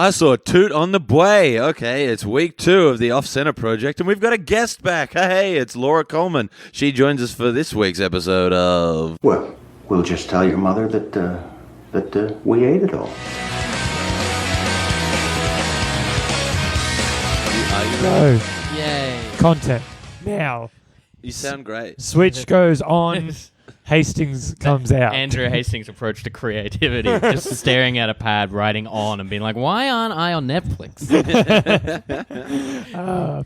I saw Toot on the Buey. Okay, it's week 2 of the Off Center project, and we've got a guest back. Hey, it's Laura Coleman. She joins us for this week's episode of... Well, we'll just tell your mother that we ate it all. Go. Yay. Content. Now. You sound great. Switch goes on. Hastings comes out. Andrew Hastings' approach to creativity, just staring at a pad, writing on, and being like, why aren't I on Netflix?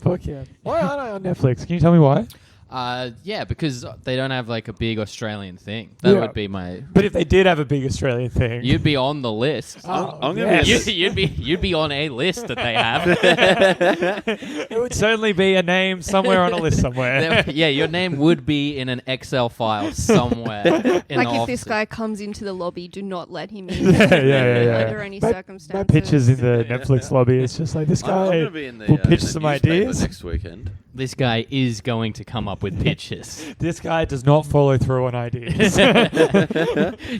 Fuck yeah. Why aren't I on Netflix? Can you tell me why? Yeah, because they don't have like a big Australian thing. That would be my... But if they did have a big Australian thing... You'd be on the list. I'm yes. You'd be on a list that they have. It would certainly be a name somewhere on a list somewhere. Yeah, your name would be in an Excel file somewhere. In Like the if office. this guy comes into the lobby, do not let him in. Yeah. Under any My circumstances. pictures in the Netflix lobby. It's just like this I'm guy going to be in the, will pitch in the some newspaper ideas. next weekend. This guy is going to come up with pitches. This guy does not follow through on ideas.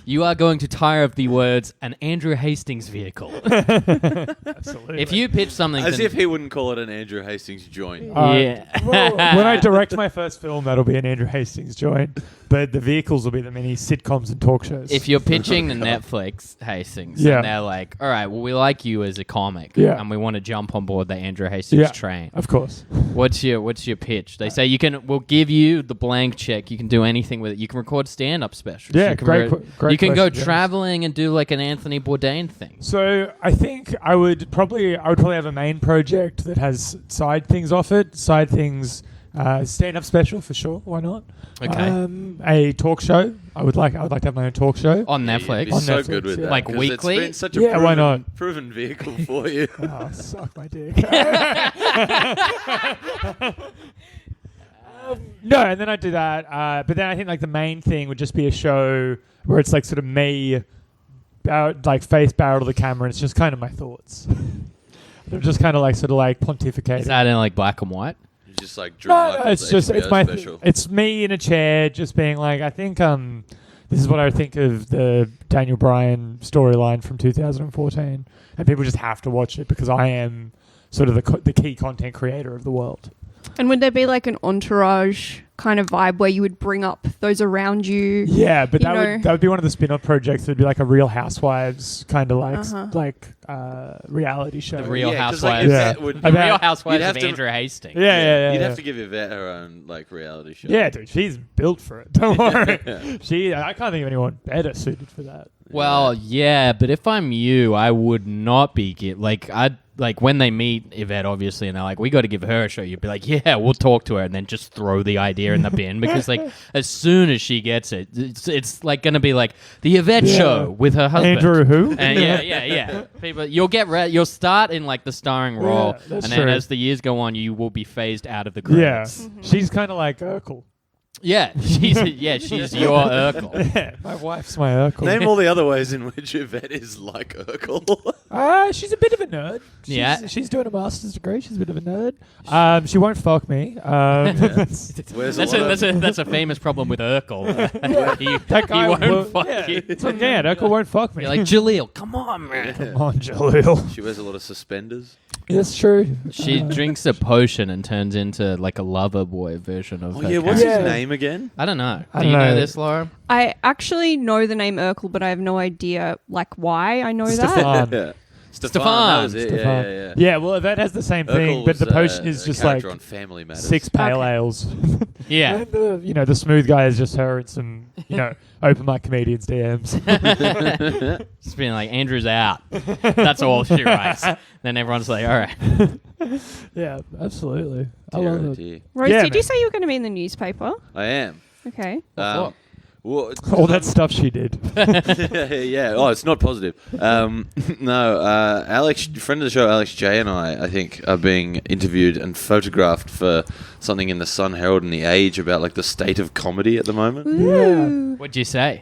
You are going to tire of the words an Andrew Hastings vehicle. Absolutely. If you pitch something, As to if he wouldn't call it an Andrew Hastings joint. Yeah. Well, when I direct my first film, that'll be an Andrew Hastings joint. But the vehicles will be the many sitcoms and talk shows. If you're pitching to Netflix Hastings, Yeah. and they're like, all right, well, we like you as a comic, Yeah. and we want to jump on board the Andrew Hastings Yeah. train. Of course. What's your pitch? They say we'll give you the blank check. You can do anything with it. You can record stand-up specials. Yeah, you can great You can go question, James. traveling and do like an Anthony Bourdain thing. So I think I would probably have a main project that has side things off it. Side things, stand-up special for sure. Why not? Okay. A talk show. I would like to have my own talk show. On Yeah, Netflix. you'd be On so Netflix, good with yeah. that. Like 'cause weekly? It's been such a Yeah, why not? proven vehicle for you. Oh, suck my dick. No, and then I do that. But then I think like the main thing would just be a show where it's like sort of me, face barrel to the camera, and it's just kind of my thoughts. I'm just kind of like sort of like pontificating. Is that in like black and white? You just like Drew No, Michaels' it's just HBO it's special. it's me in a chair, just being like, I think this is what I think of the Daniel Bryan storyline from 2014, and people just have to watch it because I am sort of the key content creator of the world. And would there be like an entourage kind of vibe where you would bring up those around you? Yeah, but You that would be one of the spin-off projects. It would be like a Real Housewives kind of like reality show. The Real Yeah, 'cause, like, Housewives. Yeah. Yvette would- The About- Real Housewives you'd have of to- Andrew Hastings. Yeah. You'd have to give Yvette her own like reality show. Yeah, dude, she's built for it. Don't worry. Yeah. I can't think of anyone better suited for that. Well, yeah, but if I'm you, I would not be like when they meet Yvette, obviously, and they're like, we got to give her a show. You'd be like, yeah, we'll talk to her, and then just throw the idea in the bin because, like, as soon as she gets it, it's like going to be like the Yvette show with her husband. Andrew who? And yeah. People, you'll start in like the starring role, Yeah, that's and then true. as the years go on, you will be phased out of the Yeah, credits. she's kind of like Urkel. Yeah, she's your Urkel. Yeah, my wife's my Urkel. Name all the other ways in which Yvette is like Urkel. She's a bit of a nerd. She's doing a master's degree. She's a bit of a nerd. She won't fuck me. Where's a lot of- That's a famous problem with Urkel. That guy he won't fuck yeah. you. It's like, yeah, Urkel won't fuck me. You're like, Jaleel, come on, man. Come on, Jaleel. She wears a lot of suspenders. That's true. She drinks a potion and turns into like a lover boy version of Oh her yeah, what's character. his name again? I don't know. I Do don't you know know. this, Laura? I actually know the name Urkel, but I have no idea like why I know that. Stefan. Yeah. Stefan. That was it. Stefan. Yeah. Yeah, well, that has the same thing, Urkel but the was, potion is a just like character on Family Matters. 6 pale Okay. ales. Yeah. And the smooth guy is just her and some, open mic comedians DMs. Just being like, Andrew's out. That's all she writes. Then everyone's like, all right. Yeah, absolutely. I Dear, love oh it. dear. Rose, Yeah, did you man. say you were going to be in the newspaper? I am. Okay. Well, All that stuff she did. yeah. Oh, it's not positive. No, Alex, friend of the show, Alex J, and I think, are being interviewed and photographed for something in the Sun Herald and the Age about like the state of comedy at the moment. Ooh. What'd you say?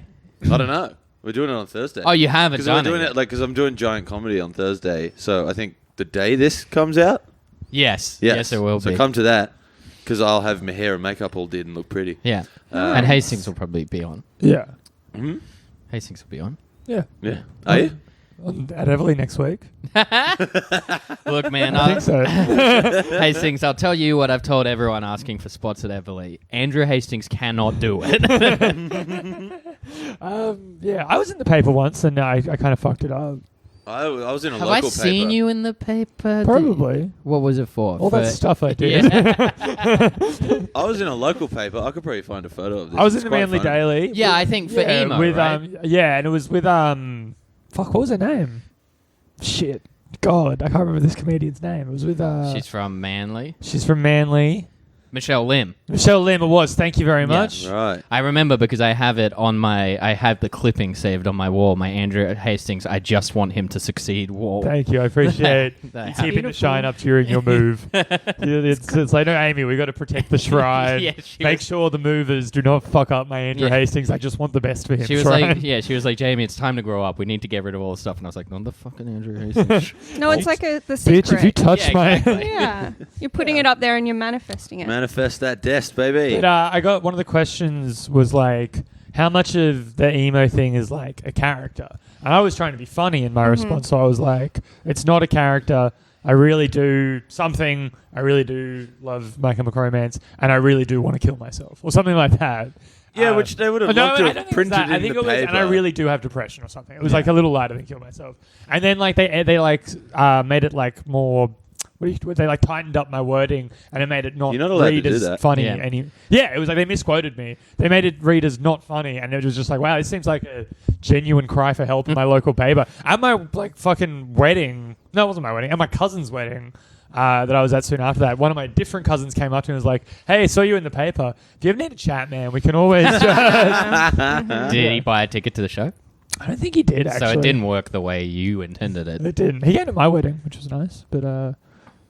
I don't know. We're doing it on Thursday. Oh, you haven't Because done we're doing it. it because I'm doing giant comedy on Thursday. So I think the day this comes out. Yes, it will so be. come to that because I'll have my hair and makeup all did and look pretty. Yeah. And Hastings will probably be on. Yeah. Hmm? Hastings will be on. Yeah. Yeah. Are you? At Everly next week. Look, man, I think so. Hastings, I'll tell you what I've told everyone asking for spots at Everly. Andrew Hastings cannot do it. Yeah, I was in the paper once and I kind of fucked it up. I was in a Have local I seen paper. you in the paper? Probably. What was it for? All that stuff I did. Yeah. I was in a local paper. I could probably find a photo of this. I was in It's the quite Manly funny. Daily. Yeah, I think for emo, with right? and it was with fuck, what was her name? Shit, God, I can't remember this comedian's name. It was with She's from Manly. she's from Manly. Michelle Lim. Michelle Lim. It was. Thank you very much. Right. I remember because I have it on I have the clipping saved on my wall. My Andrew Hastings, I just want him to succeed wall. Thank you. I appreciate That- keeping the shine up during your move. It's like, no, Amy, we got to protect the shrine. Yeah, she Make was- sure the movers do not fuck up my Andrew Yeah. Hastings. I just want the best for him. She was Shrine. she was like, Jamie, it's time to grow up. We need to get rid of all the stuff. And I was like, not the fucking Andrew Hastings. No, it's like the secret. Bitch, if you touch Yeah, my... exactly. Yeah. You're putting it up there and you're manifesting it. Manifest that desk, baby. But, I got one of the questions was like, how much of the emo thing is like a character? And I was trying to be funny in my response, so I was like, it's not a character. I really do something. I really do love My Chemical Romance, and I really do want to kill myself, or something like that. Yeah, which they would have no, loved I to don't have think it was printed that. I in think the it was, paper. and I really do have depression or something. It was like a little lighter than kill myself. And then like they like made it like more. They like tightened up my wording and it made it not You're not allowed read to do as that. funny. Yeah. It was like they misquoted me. They made it read as not funny, and it was just like, wow, this seems like a genuine cry for help in my local paper. At my like fucking wedding, no, it wasn't my wedding. At my cousin's wedding. That I was at soon after that. One of my different cousins came up to me and was like, hey, saw you in the paper. Do you ever need a chat, man? We can always Did he buy a ticket to the show? I don't think he did, actually. So it didn't work the way you intended it. It didn't. He came to my wedding, which was nice. But,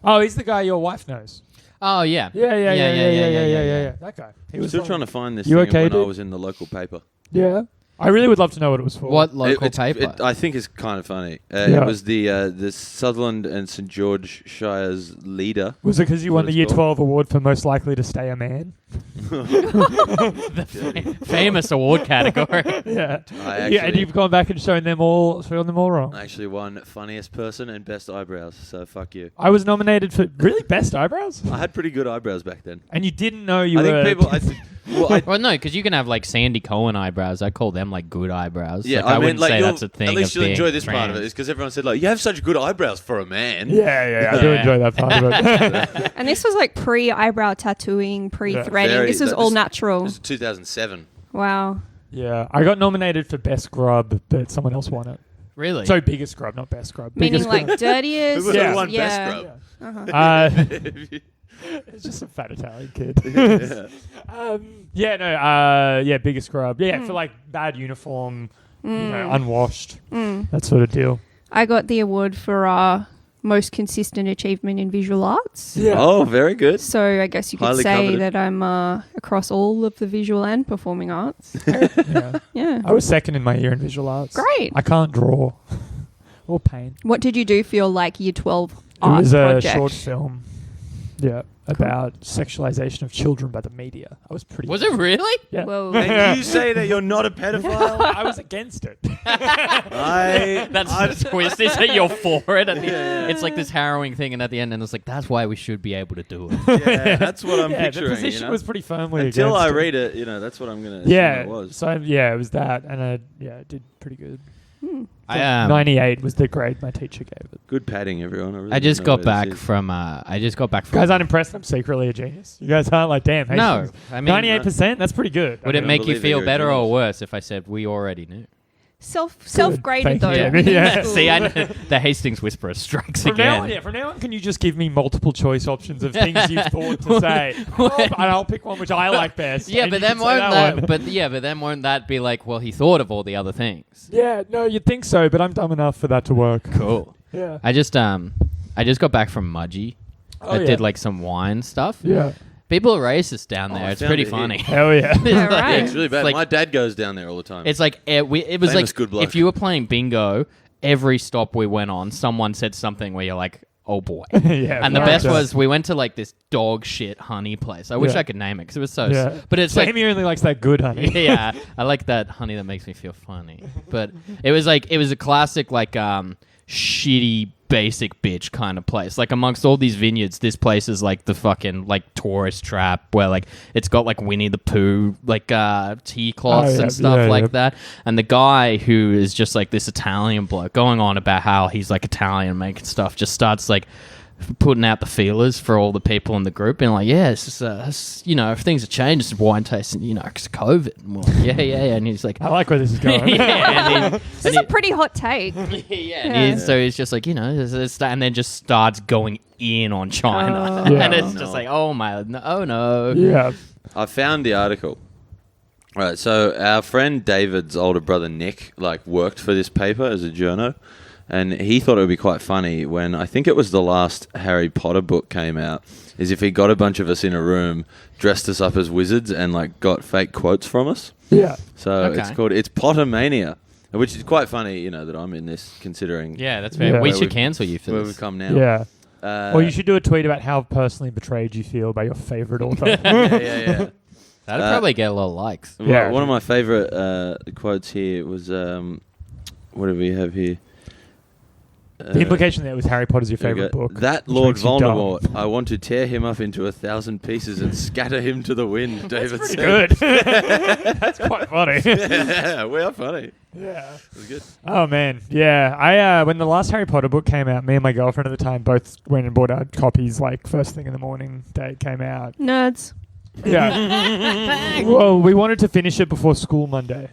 oh, he's the guy your wife knows. Oh, yeah. Yeah. That guy. He I'm was still fine. trying to find this You thing of okay, when I dude? was in the local paper. Yeah. I really would love to know what it was for. What local It's- paper? I think it's kind of funny. Yeah. It was the Sutherland and St George Shire's leader. Was it because you won What the it's Year called. 12 award for most likely to stay a man? The famous award category. Yeah. I And actually- you've gone back and shown them all wrong. I actually won funniest person and best eyebrows, so fuck you. I was nominated for really best eyebrows, I had pretty good eyebrows back then. and you didn't know you I were. think people. Well, no, because you can have like Sandy Cohen eyebrows. I call them like good eyebrows. Yeah, Like, I mean, wouldn't like say you'll- that's a thing. At least of you'll being enjoy this part of it, trans. is because everyone said like, "You have such good eyebrows for a man." Yeah, I do Yeah. enjoy that part of it. And this was like pre-eyebrow tattooing, pre-threading. Very- This was that- all this- natural. This is 2007. Wow. Yeah, I got nominated for best grub, but someone else won it. Really? So biggest grub, not best grub. Meaning Biggest like grub. dirtiest. Who would Yeah. have won Yeah. best scrub? Uh-huh. It's just a fat Italian kid. Biggest grub. Yeah, for like bad uniform, unwashed, that sort of deal. I got the award for most consistent achievement in visual arts. Yeah. Oh, very good. So I guess you could Highly say coveted. that I'm across all of the visual and performing arts. Yeah. Yeah. I was second in my year in visual arts. Great. I can't draw or paint. What did you do for your like year 12 It art was a project? short film. Yeah, about sexualization of children by the media. I was pretty. Was it really? Yeah. Whoa. And you say that you're not a pedophile? I was against it. That's the twist. Is that you're for it? It's like this harrowing thing, and at the end, and it's like that's why we should be able to do it. Yeah, that's what I'm Yeah, picturing. the position you know? was pretty firmly Until against I it. read it, that's what I'm gonna. assume Yeah, it was. so it was that, and I did pretty good. I 98 was the grade my teacher gave it. Good padding, everyone. really I just don't know got where back this is. from. I just got back You from. guys aren't impressed? I'm secretly a genius. You guys aren't like, damn. No, Hastings. I mean, 98%. That's pretty good. would I it don't make you believe that feel you're a better or genius. worse if I said we already knew? Self-graded Thank though. you. in Yeah. school. See, the Hastings Whisperer strikes From now, again. from now on, can you just give me multiple choice options of things you've thought to say, and I'll pick one which I like best. Yeah, and but you then can say won't that? one. But then won't that be like? Well, he thought of all the other things. Yeah, no, you'd think so, but I'm dumb enough for that to work. Cool. Yeah. I just got back from Mudgee. Oh, I yeah. did like some wine stuff. Yeah. People are racist down Oh, there. I It's found pretty it funny. here. Hell yeah. It's Yeah, like- right. It's really bad. like- My dad goes down there all the time. It's like it was Famous like good bloke. if you were playing bingo, every stop we went on, someone said something where you're like, oh boy. Yeah, And the Yeah. best yeah. was we went to like this dog shit honey place. I wish Yeah. I could name it because it was so. Yeah. But it's like Jamie only likes that good honey. yeah, I like that honey that makes me feel funny. But it was a classic like shitty basic bitch kind of place. Like amongst all these vineyards, this place is like the fucking like tourist trap where like it's got like Winnie the Pooh like tea cloths Oh, yeah, and stuff yeah, like yeah. that. And the guy who is just like this Italian bloke going on about how he's like Italian making stuff just starts like putting out the feelers for all the people in the group and like, yeah, it's just, if things have changed, it's wine tasting, because of COVID. And we're like, yeah. And he's like, I like where this is going. yeah, and This is a pretty hot take. so he's just like, and then just starts going in on China. Oh. Yeah. And it's just like, oh my, no. Yeah. I found the article. All right, so our friend David's older brother Nick worked for this paper as a journo, and he thought it would be quite funny when I think it was the last Harry Potter book came out, is if he got a bunch of us in a room, dressed us up as wizards, and got fake quotes from us. Yeah. So Okay. it's Pottermania, which is quite funny, that I'm in this, considering Yeah, that's fair. Yeah. We Where should we've- cancel you for where this. we've come now. Yeah. Uh, Or you should do a tweet about how personally betrayed you feel by your favorite author. yeah. That'd probably get a lot of likes. Yeah. One of my favorite quotes here was, what do we have here? The implication there was Harry Potter's your There we favorite go. book. That which Lord makes you dumb. Voldemort, I want to tear him up into 1,000 pieces and scatter him to the wind, David said. Good. That's quite funny. Yeah, we are funny. Yeah. It was good. Oh man, yeah. I when the last Harry Potter book came out, me and my girlfriend at the time both went and bought our copies first thing in the morning day it came out. Nerds. Yeah. Well, we wanted to finish it before school Monday.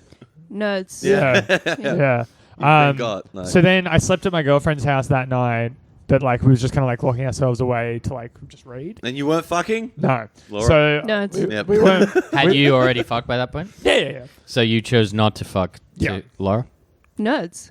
Nerds. Yeah. Yeah. Thank God. No. So then I slept at my girlfriend's house that night. That we was just kind of locking ourselves away to just read. And you weren't fucking? No. Laura? So Nerds. we, Yep. we weren't. Had you already fucked by that point? Yeah. So you chose not to fuck Yeah. Laura? Nerds.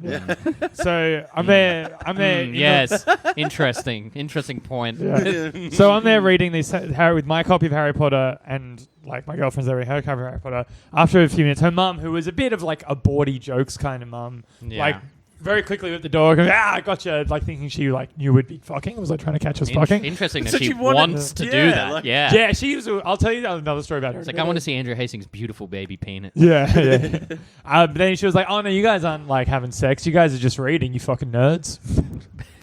So I'm there. in the- Yes. Interesting point. Yeah. So I'm there reading this Harry with my copy of Harry Potter, and my girlfriend's there reading her copy of Harry Potter. After a few minutes, her mum, who was a bit of a bawdy jokes kind of mum, Yeah. very quickly at the door, going, I gotcha, thinking she knew we'd be fucking. Was trying to catch us fucking. Interesting that So she she wanted- wants to do yeah, that. Yeah. Yeah, she was. I'll tell you another story about her. It's like, I want to see Andrew Hastings' beautiful baby penis. Yeah. But then she was like, "Oh no, you guys aren't having sex. You guys are just reading. You fucking nerds."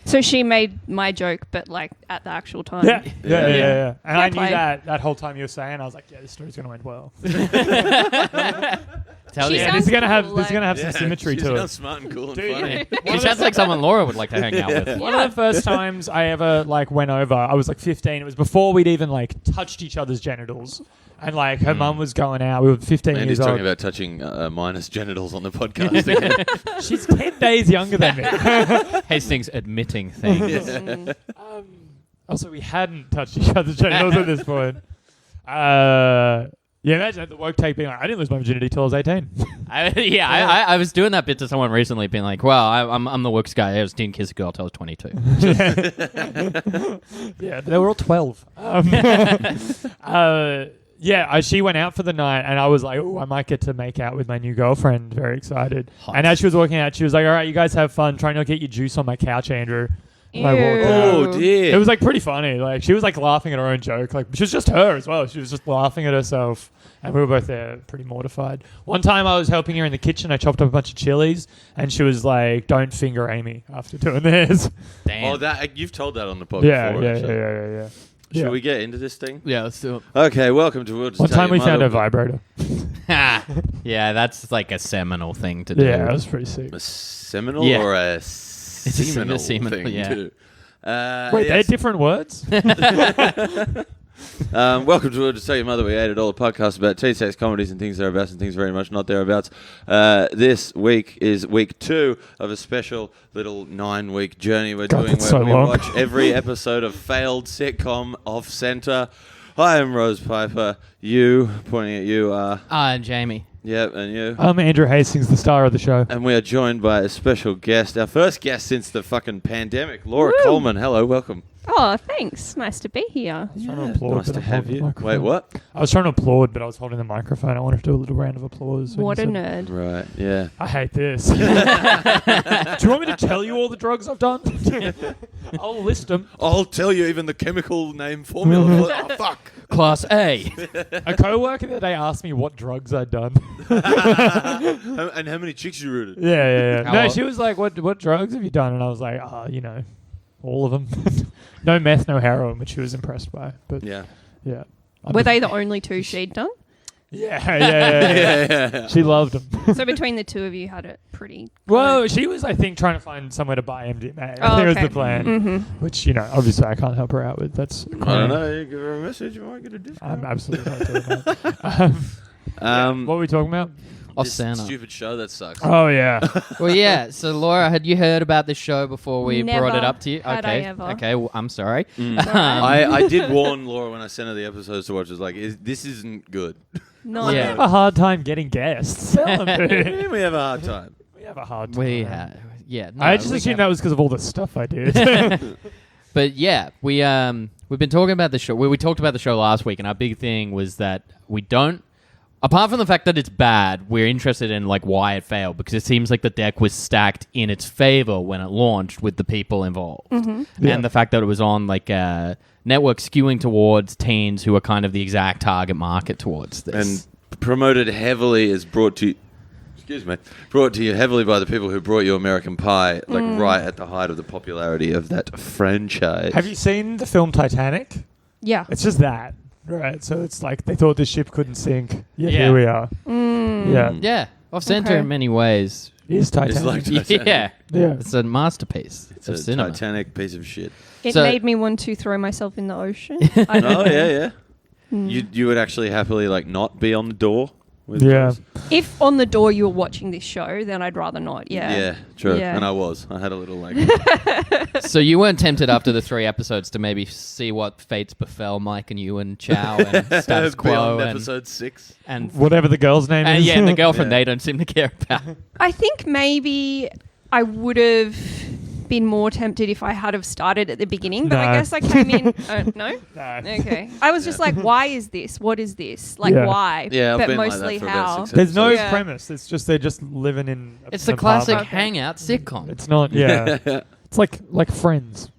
So she made my joke, but at the actual time. Yeah. And Fair I knew play. that whole time you were saying, I was like, "Yeah, this story's gonna end well." Tell She you. Yeah, sounds this is gonna have cool, this is gonna have some symmetry she to it. sounds smart and cool and Dude, funny. yeah. She sounds like someone Laura would like to hang out with. One of the first times I ever went over, I was 15. It was before we'd even touched each other's genitals, and her mum was going out. We were 15 Andy's years talking old. about touching minus genitals on the podcast again. She's 10 days younger than me. Hastings admitting things. Also, we hadn't touched each other's genitals at this point. Yeah, imagine at the woke take being I didn't lose my virginity till I was 18. I was doing that bit to someone recently, being like, "Well, I'm the works guy. I didn't kiss a girl till I was 22." Yeah, they were all 12. She went out for the night, and I was like, "Oh, I might get to make out with my new girlfriend." Very excited. Hot. And as she was walking out, she was like, "All right, you guys have fun. Try not to get your juice on my couch, Andrew." And I walked out. Oh, dear. It was pretty funny. She was laughing at her own joke. She was just her as well. She was just laughing at herself, and we were both there, pretty mortified. One time I was helping her in the kitchen. I chopped up a bunch of chilies, and she was like, "Don't finger Amy after doing this." Damn. You've told that on the podcast Yeah. before. actually. Yeah. Should we get into this thing? Yeah, let's do it. Okay, welcome to We'll Just One Tell time Your we found Mother. a vibrator. Yeah, that's a seminal thing to do. Yeah, that was pretty sick. A seminal Yeah. or a a seminal seminal, thing yeah. too? Wait, they're yes. different words? Welcome to We'll Just Tell Your Mother. We ate it all, a podcast about teen sex comedies and things thereabouts and things very much not thereabouts. This week is week 2 of a special little 9-week journey we're God, doing that's where so we long. watch every episode of failed sitcom off center. I am Rose Piper. You, pointing at you, are... Jamie. Yep, and you. I'm Andrew Hastings, the star of the show. And we are joined by a special guest, our first guest since the fucking pandemic, Laura Coleman. Hello, welcome. Oh, thanks. Nice to be here. I was trying to applaud, Nice but to I'm have holding the you. microphone. Wait, what? I was trying to applaud, but I was holding the microphone. I wanted to do a little round of applause. when What you a said- nerd. Right, yeah. I hate this. Do you want me to tell you all the drugs I've done? I'll list them. I'll tell you even the chemical name formula. Oh, fuck. Class A. A co-worker the other day asked me what drugs I'd done. And how many chicks you rooted? Yeah. How No, old- she was like, "What drugs have you done?" And I was like, all of them. No meth, no heroin," which she was impressed by. But Yeah. yeah. Were they the only two she'd done? Yeah. She loved them. So between the two of you had it pretty... Well, she was, I think, trying to find somewhere to buy MDMA. I Oh, think was okay. the plan. Mm-hmm. Which, obviously I can't help her out with. That's I don't know. You give her a message, you might get a discount. I'm absolutely not doing that. What were we talking about? This Santa. stupid show that sucks. Oh, yeah. Well, yeah. So, Laura, had you heard about this show before we brought it Never up to you? had I Okay. ever. Okay. Well, I'm sorry. I did warn Laura when I sent her the episodes to watch. I was like, this isn't good. No. Yeah. We have a hard time getting guests. Tell them, dude. We have a hard time. We have a hard time. We had. Yeah. No, I just we assumed have- that was because of all the stuff I did. But yeah, we've been talking about the show. We talked about the show last week, and our big thing was that we don't. Apart from the fact that it's bad, we're interested in like why it failed, because it seems like the deck was stacked in its favor when it launched with the people involved, Yeah. and the fact that it was on like a network skewing towards teens who are kind of the exact target market towards this. And promoted heavily is brought to you heavily by the people who brought you American Pie, like right at the height of the popularity of that franchise. Have you seen the film Titanic? Yeah. It's just that. Right. So it's like they thought the ship couldn't sink. Yeah. Yeah, here we are. Yeah. Yeah, off center Okay. in many ways. It is Titanic. It's like Titanic. Yeah, yeah. it's a masterpiece It's of a cinema. Titanic piece of shit. It So- made me want to throw myself in the ocean. I don't Oh know. yeah. You would actually happily like not be on the door. With Yeah. those? If on the door you were watching this show, then I'd rather not. Yeah. Yeah, true. Yeah. And I had a little like. So you weren't tempted after the 3 episodes to maybe see what fates befell Mike and you and Chow and Status Quo Beyond and, episode 6. and Whatever the girl's name is. yeah, and the girlfriend Yeah. they don't seem to care about. I think maybe I would have been more tempted if I had have started at the beginning, but I No. guess I came in. No? No. Okay. I was just like, why is this? What is this? Like, Yeah. why? Yeah, I've but been like mostly that for about how. 6 There's no Yeah. premise. It's just they're just living in. It's an the classic apartment. hangout sitcom. It's not. Yeah. It's like Friends.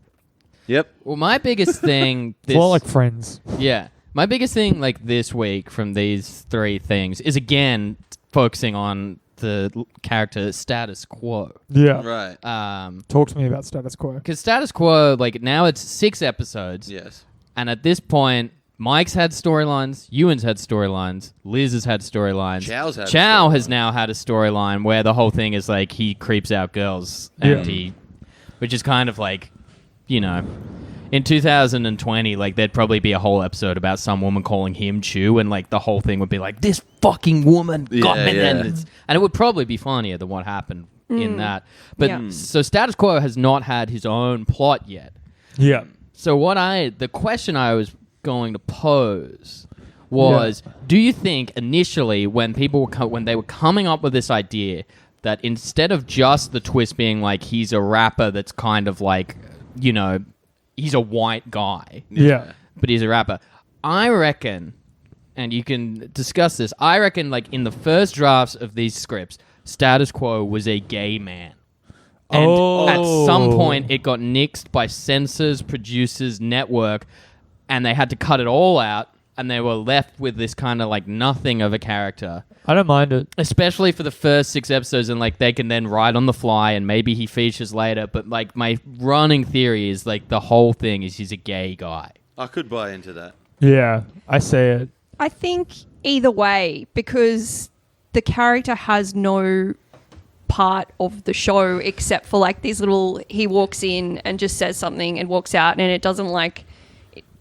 Yep. Well, my biggest thing It's a lot like this Friends. yeah, my biggest thing like this week from these 3 things is again focusing on the character Status Quo. Yeah. Right. Talk to me about Status Quo. Because Status Quo, like now it's 6 episodes, Yes. and at this point, Mike's had storylines, Ewan's had storylines, Liz has had storylines. Chow's had a Chow has storyline. now had a storyline where the whole thing is like he creeps out girls, and Yeah. which is kind of like, in 2020, like there'd probably be a whole episode about some woman calling him Chew, and like the whole thing would be like this fucking woman got Yeah, me, yeah. and it would probably be funnier than what happened in that. But Yeah. so Status Quo has not had his own plot yet. Yeah. So the question I was going to pose was, do you think initially when people were when they were coming up with this idea that instead of just the twist being like he's a rapper that's kind of like, he's a white guy, Yeah. but he's a rapper. I reckon, and you can discuss this, I reckon like in the first drafts of these scripts, Status Quo was a gay man. And at some point, it got nixed by censors, producers, network, and they had to cut it all out, and they were left with this kind of like nothing of a character. I don't mind it. Especially for the first 6 episodes, and like they can then write on the fly, and maybe he features later. But like my running theory is like the whole thing is he's a gay guy. I could buy into that. Yeah. I say it. I think either way, because the character has no part of the show except for like these little, he walks in and just says something and walks out, and it doesn't like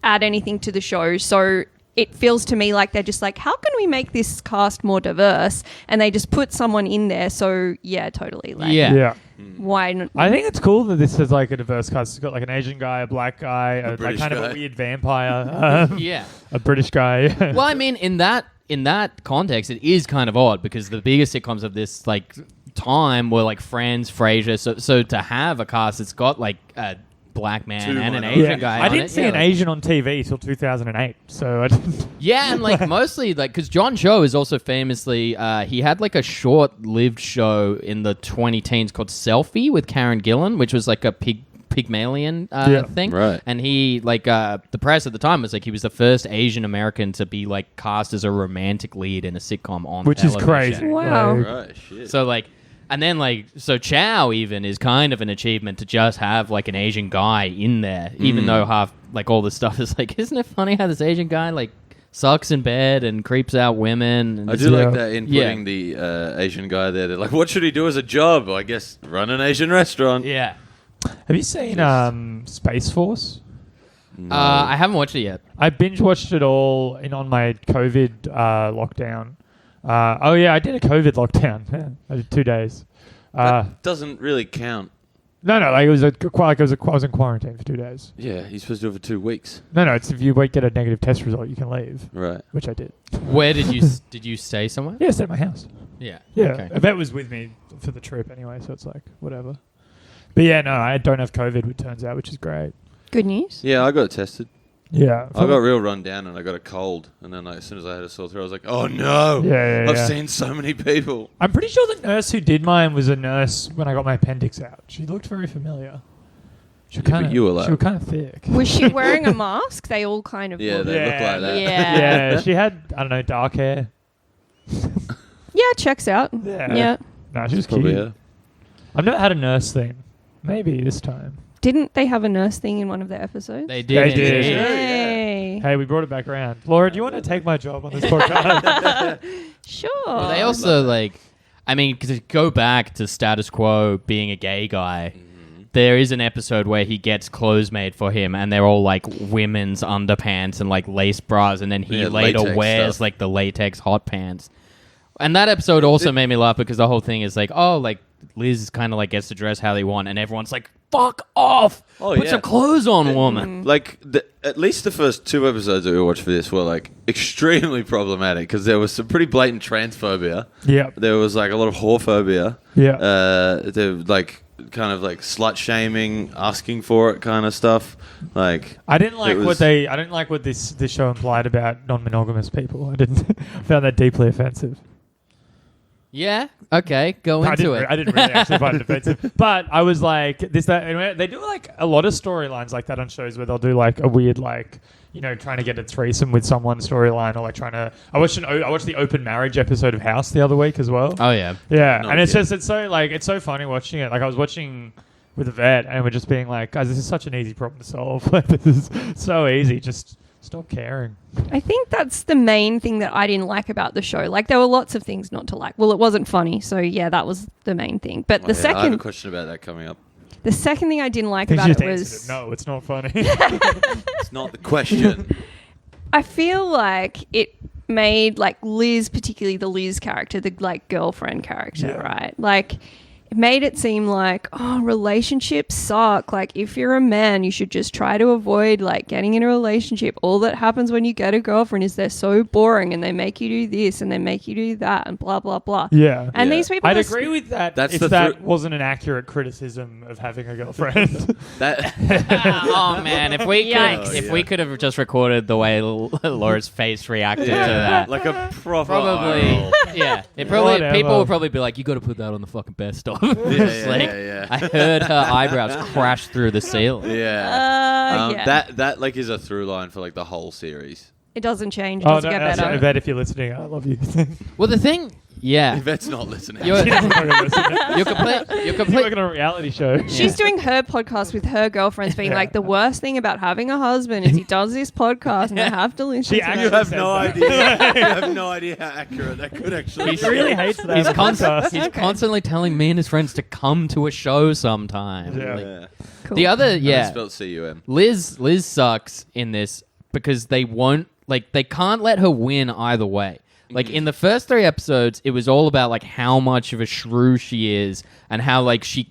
add anything to the show. So it feels to me like they're just like, how can we make this cast more diverse? And they just put someone in there. So yeah, totally. Like, Yeah. Yeah. why not? I think it's cool that this is like a diverse cast. It's got like an Asian guy, a black guy, like British kind of guy. a weird vampire, Yeah. a British guy. Well, I mean, in that context, it is kind of odd because the biggest sitcoms of this like time were like Friends, Frasier. So to have a cast that's got like black man Two and an minorities. Asian guy. I on didn't it. see Yeah, an like- Asian on TV till 2008, so I didn't. Yeah, and like mostly like because John Cho is also famously he had like a short-lived show in the 2010s called Selfie with Karen Gillan, which was like a Pygmalion thing, Right. And he like the press at the time was like he was the first Asian American to be like cast as a romantic lead in a sitcom on Which is television. crazy. Wow. Like, Right, shit. So like, and then like, so Chow even is kind of an achievement to just have like an Asian guy in there, even though half like all this stuff is like, isn't it funny how this Asian guy like sucks in bed and creeps out women? And I do Yeah. like that in Yeah. putting the Asian guy there. They're like, what should he do as a job? I guess run an Asian restaurant. Yeah. have you seen Space Force? No. I haven't watched it yet. I binge watched it all on my COVID lockdown. Oh yeah, I did a COVID lockdown. Yeah, I did 2 days. that doesn't really count. No, like it was I was in quarantine for 2 days. Yeah, he's supposed to do it for 2 weeks. No, it's if you get a negative test result, you can leave, Right. which I did. Where did you stay somewhere? Yeah, I stayed at my house. Yeah. Yeah, Okay. Yvette was with me for the trip anyway, so it's like whatever. But yeah, no, I don't have COVID. It turns out, which is great. Good news. Yeah, I got tested. Yeah, I got real run down and I got a cold. And then like, as soon as I had a sore throat, I was like, oh no. Yeah, I've yeah. seen so many people. I'm pretty sure the nurse who did mine was a nurse when I got my appendix out. She looked very familiar. She Yeah, but you were she like- was kind of thick. Was she wearing a mask? They all kind of Yeah, look- they look like that. Yeah. Yeah, she had I don't know dark hair. Yeah, checks out. Yeah. Yeah. No, she was Probably cute. her. I've never had a nurse thing. Maybe this time. Didn't they have a nurse thing in one of their episodes? They did. They did. indeed. Yeah. Hey. Hey, we brought it back around. Laura, do you want to take my job on this podcast? Sure. Well, they also like, I mean, to go back to status quo being a gay guy, there is an episode where he gets clothes made for him, and they're all like women's underpants and like lace bras, and then he Yeah, later latex wears stuff. like the latex hot pants. And that episode also made me laugh because the whole thing is like, oh, like Liz kind of like gets to dress how they want, and everyone's like, "Fuck off! Oh, Put yeah. some clothes on, woman." Like, at least the first 2 episodes that we watched for this were like extremely problematic because there was some pretty blatant transphobia. Yep. There was like a lot of whorephobia. Yeah. There like kind of like slut shaming, asking for it kind of stuff. Like, I didn't like It was- I didn't like what this show implied about non-monogamous people. I didn't found that deeply offensive. Yeah. Okay. Go I into didn't, it. I didn't really actually find it offensive, but I was like that. They do like a lot of storylines like that on shows where they'll do like a weird like trying to get a threesome with someone storyline or like trying to. I watched the open marriage episode of House the other week as well. Oh yeah. Yeah, No and it's idea. it's so funny watching it. Like I was watching with a vet, and we're just being like, guys, this is such an easy problem to solve. Like this is so easy. Just stop caring. I think that's the main thing that I didn't like about the show. Like there were lots of things not to like. Well, it wasn't funny, so yeah, that was the main thing. But oh, the yeah, I have a second question about that coming up. thing I didn't like You about just it answered was no, it's not funny. It's not the question. I feel like it made like Liz, particularly the Liz character, the like girlfriend character, Yeah. right? Like it made it seem like, oh, relationships suck. Like if you're a man, you should just try to avoid like getting in a relationship. All that happens when you get a girlfriend is they're so boring and they make you do this and they make you do that and blah blah blah. Yeah. And Yeah. these people I'd are agree with that That's if the that thro- wasn't an accurate criticism of having a girlfriend. That Oh man, if we Yikes. could have just recorded the way Laura's face reacted to that. like a proper Probably, eye roll. yeah. It probably Whatever. people would probably be like, "You got to put that on the fucking best of." It's yeah, like, yeah. I heard her eyebrows crash through the ceiling. Yeah. Yeah. That like is a through line for like the whole series. It doesn't change. It Oh, doesn't no, get that's better. Yvette, if you're listening, I love you. Well, the thing, yeah, Yvette's not listening. you're, She's not gonna listen. you're complete. You're She's complete. working on a reality show. She's doing her podcast with her girlfriends, being Yeah. like, the worst thing about having a husband is he does this podcast and I have to listen She to actually You it. have said no that. idea. You have no idea how accurate that could actually He really hates that. He's, podcast. he's constantly telling me and his friends to come to a show sometime. Yeah. Like, Yeah. Cool. the other, And it's yeah, spelled C-U-M. Liz sucks in this because they can't let her win either way. Like in the first 3 episodes, it was all about like how much of a shrew she is and how like she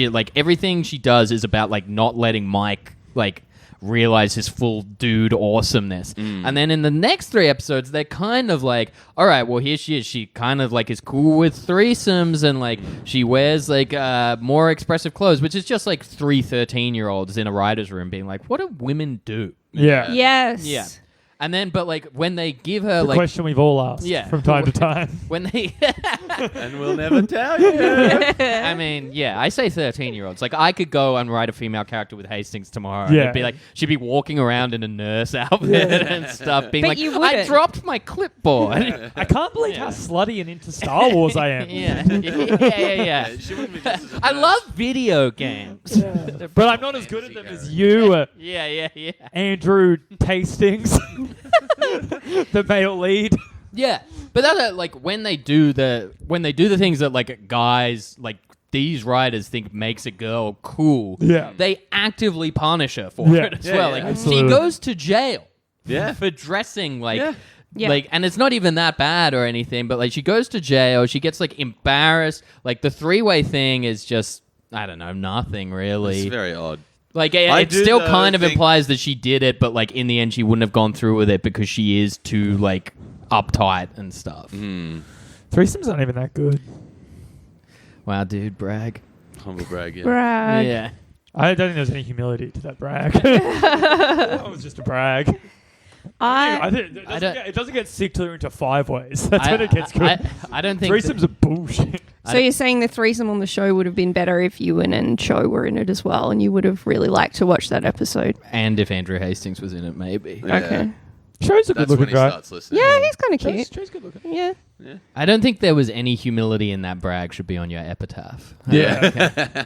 like everything she does is about like not letting Mike like realize his full dude awesomeness. And then in the next 3 episodes, they're kind of like, all right, well, here she is. She kind of like is cool with threesomes, and like she wears like more expressive clothes, which is just like 3 13-year-olds in a writer's room being like, what do women do? Yeah. Yes. Yeah. And then, but like when they give her The like question we've all asked from time to time. when they And we'll never tell you. I mean, yeah, I say 13-year-olds. Like, I could go and write a female character with Hastings tomorrow. And Yeah. it'd be like, she'd be walking around in a nurse outfit and stuff, being But like, you I wouldn't. dropped my clipboard. I can't believe how slutty and into Star Wars I am. yeah. She wouldn't be just as I bad. love video games. But I'm not as good at them as you, Yeah. Andrew Tastings, the male lead. Yeah, but that's like when they do the things that like guys like these writers think makes a girl cool. Yeah. They actively punish her for Yeah. it as Yeah, well. yeah, Like absolutely. she goes to jail. Yeah. For dressing like Yeah. Yeah. like, and it's not even that bad or anything, but like she goes to jail, she gets like embarrassed. Like the 3-way thing is just, I don't know, nothing really. It's very odd. Like I it do, still though, kind of think- implies that she did it, but like in the end she wouldn't have gone through with it because she is too like uptight and stuff. Threesomes aren't even that good. Wow, dude, brag. Humble brag, yeah. Brag. Yeah. I don't think there's any humility to that brag. That was just a brag. I think it doesn't get sick till you're into 5 ways. That's when it gets good. I don't think Threesomes are bullshit. So you're saying the threesome on the show would have been better if Ewan and Cho were in it as well, and you would have really liked to watch that episode. and if Andrew Hastings was in it, maybe. Yeah. Okay. Show's a That's good when looking he guy. starts listening. Yeah, he's kind of cute. Show's good looking. Yeah. I don't think there was any humility in that brag should be on your epitaph. Yeah.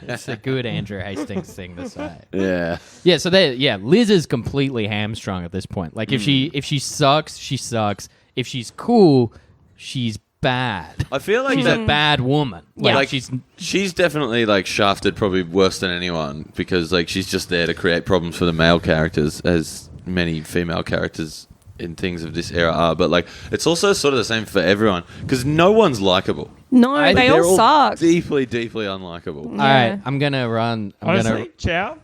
It's a good Andrew Hastings thing to say. Yeah. Yeah, so Liz is completely hamstrung at this point. Like if she sucks, she sucks. If she's cool, she's bad. I feel like She's that, a bad woman. Yeah. like she's she's definitely like shafted probably worse than anyone because like she's just there to create problems for the male characters as many female characters in things of this era are, but like it's also sort of the same for everyone because no one's likable. No, I- they They're all suck. deeply unlikable. all right. I'm gonna run. Honestly, Chow.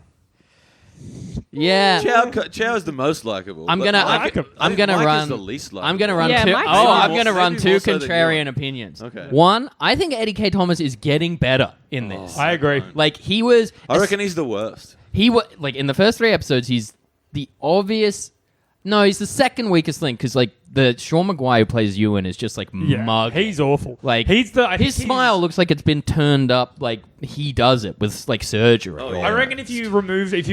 Yeah. Chow is the most likable. I'm but gonna. Mike- I'm gonna Mike run. is the least likable. I'm gonna run Yeah, two. Mike's Oh, the I'm most- gonna run maybe two more so than contrarian you. opinions. Okay. One, I think Eddie K. Thomas is getting better in this. I agree. Like he was. I reckon he's the worst. He was like in the first 3 episodes. He's the obvious. No, he's the second weakest link because like the Sean Maguire who plays Ewan is just like Yeah, mug. he's awful. Like he's the. I think his he's- smile looks like it's been turned up. Like he does it with like surgery. Oh, or- yeah. I reckon if you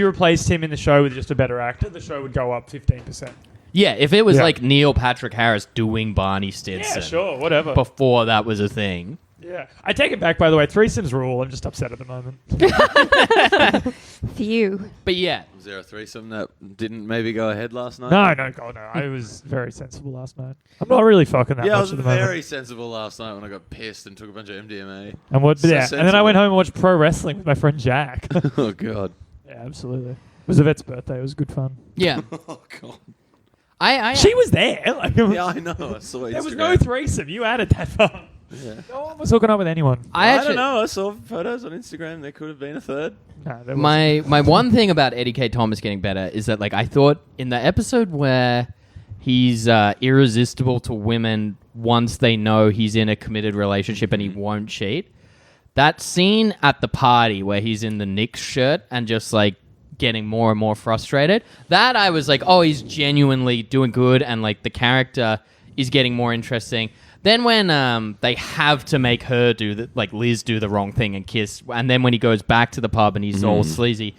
replaced him in the show with just a better actor, the show would go up 15%. Yeah, if it was Yeah. like Neil Patrick Harris doing Barney Stinson. Yeah, sure, whatever. Before that was a thing. Yeah, I take it back. By the way, threesomes rule. I'm just upset at the moment. Phew. But yeah, Was there a threesome that didn't maybe go ahead last night? No, God, no. I was very sensible last night. I'm not really fucking that Yeah, I much was at the very moment. sensible last night when I got pissed and took a bunch of MDMA. And what? So Yeah, and then I sensible. went home and watched pro wrestling with my friend Jack. Oh god. Yeah, absolutely. It was Yvette's birthday. It was good fun. yeah. Oh god. I She was there. Like, Yeah, I know. I saw there was Instagram. no threesome. You added that fun. Yeah. No one was hooking up with anyone. I I actually don't know. I saw photos on Instagram. There could have been a third. No, there wasn't. my one thing about Eddie K. Thomas getting better is that like I thought in the episode where he's irresistible to women once they know he's in a committed relationship and he won't cheat. That scene at the party where he's in the Knicks shirt and just like getting more and more frustrated. That I was like, oh, he's genuinely doing good and like the character is getting more interesting. Then when they have to make her do the, like Liz do the wrong thing and kiss, and then when he goes back to the pub and he's all sleazy,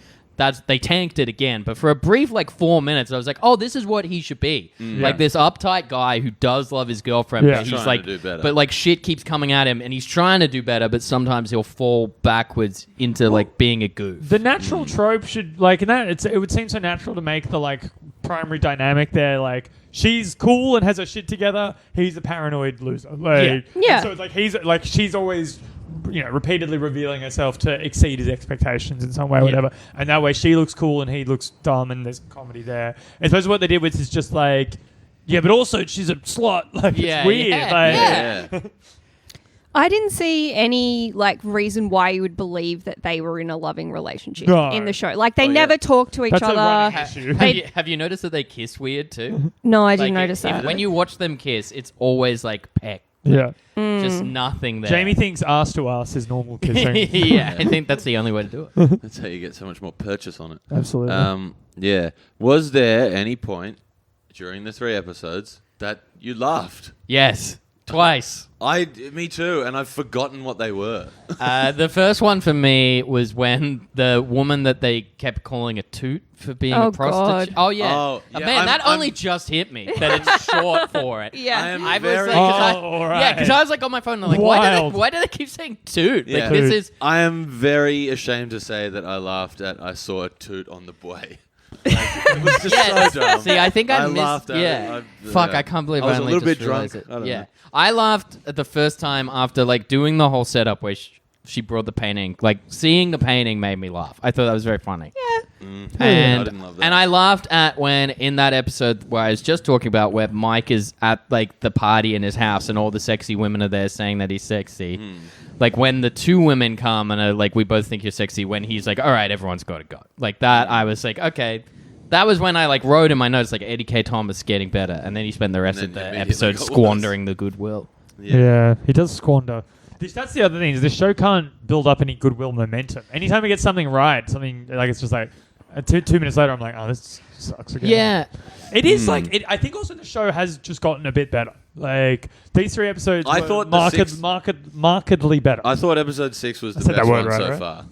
they tanked it again. But for a brief like 4 minutes, I was like, oh, this is what he should be, like this uptight guy who does love his girlfriend, Yeah. but he's Trying like, to do better. but like shit keeps coming at him, and he's trying to do better, but sometimes he'll fall backwards into like being a goof. The natural trope should like in that it would seem so natural to make the like primary dynamic there like she's cool and has her shit together. He's a paranoid loser. Like, Yeah. So it's like she's always repeatedly revealing herself to exceed his expectations in some way or whatever. And that way she looks cool and he looks dumb and there's comedy there. And suppose what they did was is just like but also she's a slut. Like Yeah, it's weird. yeah, like, yeah. Yeah. I didn't see any like reason why you would believe that they were in a loving relationship No. in the show. Like they Oh, yeah. never talk to each That's a other. running issue. Have you noticed that they kiss weird too? No, I Like, didn't notice that. When you watch them kiss, it's always like peck. Yeah. Just nothing there. Jamie thinks ass to ass is normal kissing. yeah, I think that's the only way to do it. That's how you get so much more purchase on it. Absolutely. Yeah. Was there any point during the 3 episodes that you laughed? Yes, twice. Me too, and I've forgotten what they were. The first one for me was when the woman that they kept calling a toot for being Oh, a prostitute. God. Oh yeah, Oh, yeah, man, that I'm- only just hit me that it's short for it. Yeah. I am I was very. like, 'cause Oh, all right. yeah, because I was like on my phone, and I'm like, Wild. why do they keep saying toot? Yeah. Like this Toot. is. I am very ashamed to say that I laughed at I saw a toot on the buoy. Like, it was just Yeah, so dumb. see, I think I missed. laughed at Yeah, it. fuck, I can't believe I was only a little just bit drunk. realized it. I don't Yeah, know. I laughed at the first time after like doing the whole setup where she brought the painting. Like seeing the painting made me laugh. I thought that was very funny. I And didn't love that. and I laughed at when in that episode where I was just talking about where Mike is at like the party in his house and all the sexy women are there saying that he's sexy. Like when the 2 women come and are like, we both think you're sexy. When he's like, all right, everyone's got to go. Like that, I was like, okay. That was when I like wrote in my notes like Eddie K. Thomas getting better, and then he spent the rest And of then the immediately episode got squandering the goodwill. Yeah, he does squander. That's the other thing. Is this show can't build up any goodwill momentum. Anytime we get something right, something like it's just like 2 minutes later, I'm like, oh, this sucks again. Yeah, It is like I think also the show has just gotten a bit better. Like these 3 episodes, I were thought the markedly better. I thought episode 6 was the said that best word one right, so right? far.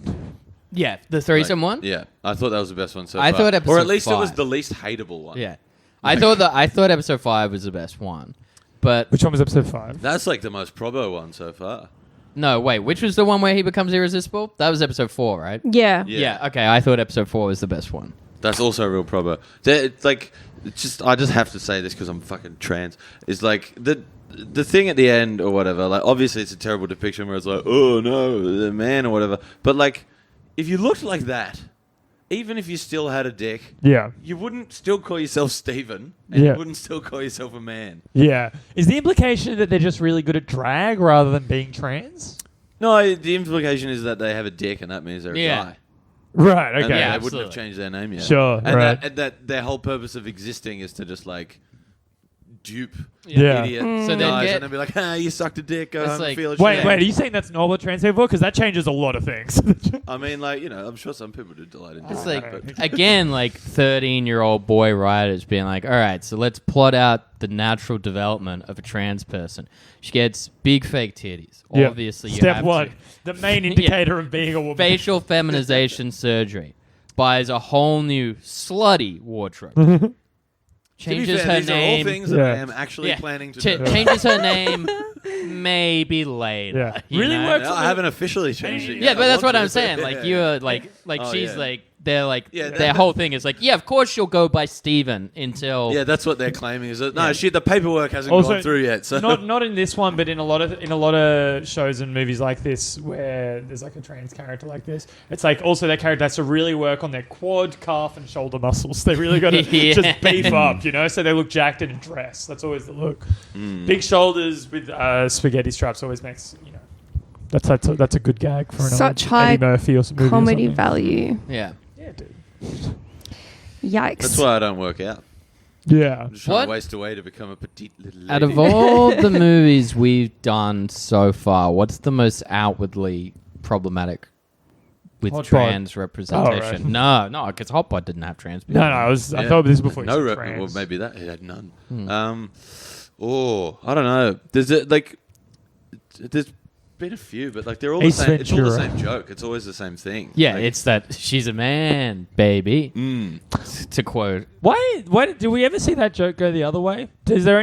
yeah, the threesome one. Yeah, I thought that was the best one so I far. thought or episode at least it was 5. the least hateable one. Yeah, I thought episode 5 was the best one, but Which one was episode 5? That's like the most probo one so far. no, wait, which was the one where he becomes irresistible? That was episode 4, right? Yeah. Yeah. Okay, I thought episode 4 was the best one. That's also real probo. It's like, I just have to say this because I'm fucking trans. Is like the thing at the end or whatever. Like, obviously it's a terrible depiction where it's like, oh no, the man or whatever. But like, if you looked like that, even if you still had a dick, Yeah. you wouldn't still call yourself Stephen, and Yeah. you wouldn't still call yourself a man. Yeah. Is the implication that they're just really good at drag rather than being trans? No, the implication is that they have a dick, and that means they're Yeah. a guy. Right. And Okay. they Yeah, wouldn't absolutely. have changed their name yet. Sure, And, right. that their whole purpose of existing is to just like dupe Yeah. idiot So then guys, get- and then be like, "Ah, you sucked a dick. Go It's home like- and feel Wait, ashamed." wait. Are you saying that's normal at trans people? Because that changes a lot of things. I mean, like, I'm sure some people do delight in It's this. like, but again, like 13-year-old boy writers being like, all right, so let's plot out the natural development of a trans person. She gets big fake titties. Yeah. Obviously, you Step have one, to. the main indicator of being a woman. Facial feminization surgery. Buys a whole new slutty wardrobe. to be Changes fair, her these are all name. things that Yeah. I am actually Yeah. planning to do. Changes her name maybe later. Yeah. you Really know? works No, I haven't officially changed it yet. Yeah, but I that's want what to. I'm saying. Like Yeah. you're like Oh, she's yeah. like they're like Yeah, their whole thing is like, yeah, of course she'll go by Steven until Yeah, that's what they're claiming. Is that no, Yeah. shit? The paperwork hasn't Also, gone through yet. So not in this one, but in a lot of shows and movies like this, where there's like a trans character like this, it's like also their character has to really work on their quad, calf, and shoulder muscles. They really got to Yeah. just beef up, so they look jacked in a dress. That's always the look. Big shoulders with spaghetti straps always makes that's a good gag for an Such old high Eddie Murphy or some movie or Comedy something. value. yeah. Yeah, dude. Yikes. that's why I don't work out. Yeah. I'm just trying What? to waste away to become a petite little lady. Out of all the movies we've done so far, what's the most outwardly problematic with Hot trans Pod. representation? Oh, No, because Hot Pod didn't have trans people. No, I Yeah. thought this was before. no you said rep. Well, trans. maybe that he had none. Hmm. I don't know. There's been a few, but like they're all the Ace same. It's all the Ventura. same joke. It's always the same thing. Yeah, Like, it's that she's a man, baby. To quote. Why do we ever see that joke go the other way? Is there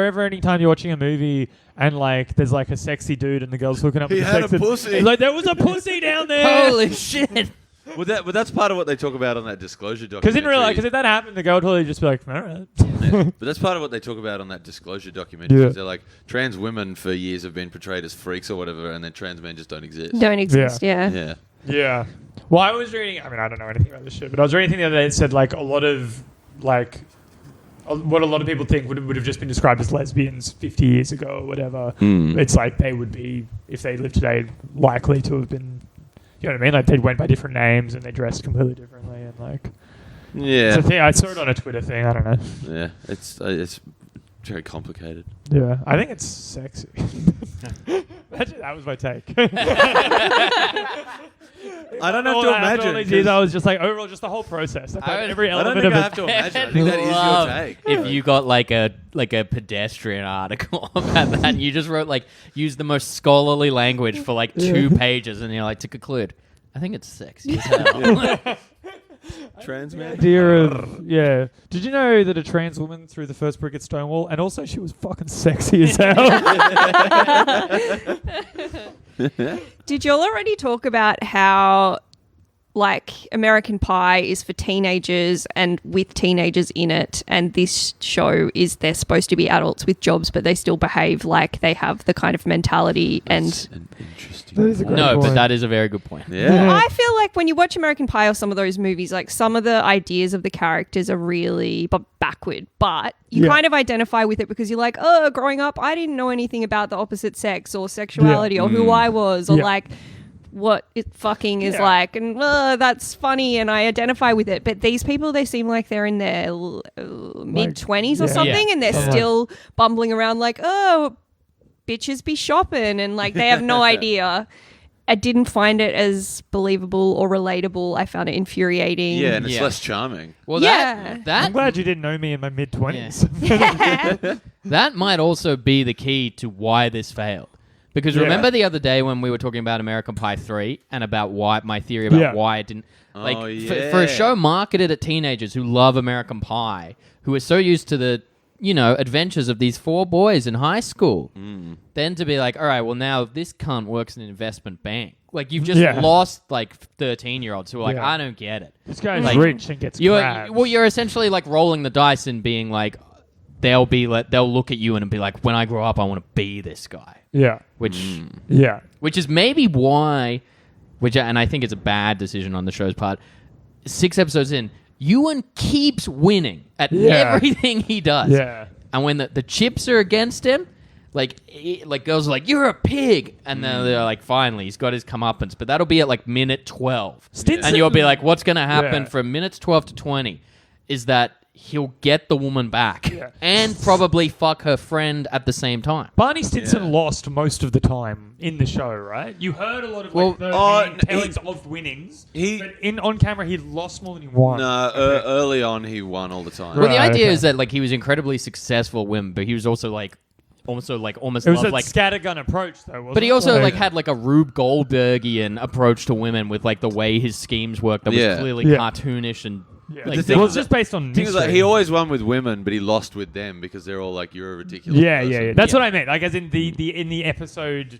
ever any time you're watching a movie and like there's like a sexy dude and the girl's hooking up He with the had a sex pussy. It's like there was a pussy down there. Holy shit. But that's part of what they talk about on that disclosure Because documentary. if that happened, the girl would totally just be like, all right. Yeah. But that's part of what they talk about on that disclosure documentary. Yeah. 'Cause they're like, trans women for years have been portrayed as freaks or whatever, and then trans men just don't exist. Don't exist, yeah. Yeah. Yeah. Well, I was reading. I mean, I don't know anything about this shit, but I was reading anything the other day that said like a lot of like what a lot of people think would have just been described as lesbians 50 years ago or whatever. It's like they would be, if they lived today, likely to have been, you know what I mean? Like they went by different names and they dressed completely differently and like. Yeah. It's a thing. I saw it on a Twitter thing. I don't know. Yeah, it's very complicated. Yeah, I think it's sexy. That was my take. I don't have to imagine. All these years, I was just like, overall, just the whole process. I thought every I don't element think of I it. have to imagine. I think that is your take. If you got like a pedestrian article about that, and you just wrote like use the most scholarly language for like 2 pages, and you're like to conclude, I think it's sexy as hell. Trans man. Idea of Did you know that a trans woman threw the first brick at Stonewall, and also she was fucking sexy as hell? Did you all already talk about how, like, American Pie is for teenagers and with teenagers in it, and this show is they're supposed to be adults with jobs, but they still behave like they have the kind of mentality That's and. an interesting. That is a great No, point. but that is a very good point. Yeah. I feel like when you watch American Pie or some of those movies, like some of the ideas of the characters are really backward, but you kind of identify with it because you're like, oh, growing up, I didn't know anything about the opposite sex or sexuality or who I was or like what it fucking is like, and that's funny, and I identify with it. But these people, they seem like they're in their mid-20s or something, and they're still bumbling around like, oh, bitches be shopping, and like they have no idea. I didn't find it as believable or relatable. I found it infuriating. Yeah, and it's less charming. Well, Yeah. I'm glad you didn't know me in my mid-20s. that might also be the key to why this failed. Because remember the other day when we were talking about American Pie 3 and about why my theory about why it didn't like for a show marketed at teenagers who love American Pie, who are so used to the adventures of these 4 boys in high school, then to be like, all right, well now this cunt works in an investment bank. Like you've just lost like 13-year-olds who are like, I don't get it. This guy's like, rich and gets crabs. Well, you're essentially like rolling the dice and being like, they'll look at you and be like, when I grow up, I want to be this guy. Yeah. Which is maybe why, and I think it's a bad decision on the show's part. 6 episodes in, Ewan keeps winning at everything he does. Yeah. And when the chips are against him, like girls are like, you're a pig. And then they're like, finally, he's got his comeuppance. But that'll be at like minute 12. And you'll be like, what's going to happen from minutes 12 to 20 is that he'll get the woman back and probably fuck her friend at the same time. Barney Stinson lost most of the time in the show, right? You heard a lot of tellings of winnings, but on camera he lost more than he won. No, early on he won all the time. Well, the idea is that like he was incredibly successful at women, but he was also like almost it was loved, a like scattergun approach though, wasn't but he it? also like had like a Rube Goldbergian approach to women with like the way his schemes worked that was clearly cartoonish and like, it was just based on thing was like he always won with women, but he lost with them because they're all like, you're a ridiculous person. That's what I meant. Like as in the episode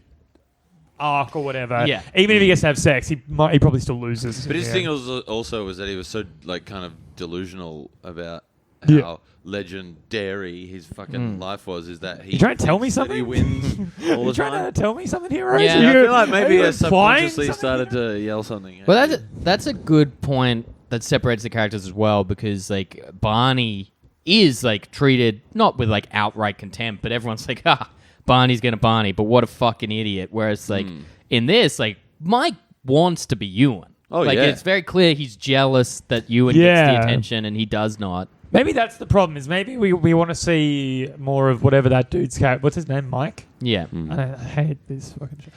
arc or whatever. Yeah. Even if he gets to have sex, he probably still loses. But his thing also was that he was so like kind of delusional about how legendary his fucking life was. Is that you trying to tell me thinks that something? He wins all the you trying time. to tell me something here, Rose? Yeah. I feel like maybe I implying subconsciously something started here? to yell something. Well, that's a good point that separates the characters as well, because like Barney is like treated not with like outright contempt, but everyone's like, Barney's gonna Barney, but what a fucking idiot. Whereas like in this, like Mike wants to be Ewan. Oh, like it's very clear he's jealous that Ewan gets the attention and he does not. Maybe that's the problem. Is maybe we want to see more of whatever that dude's character. What's his name? Mike. Yeah. I hate this fucking show.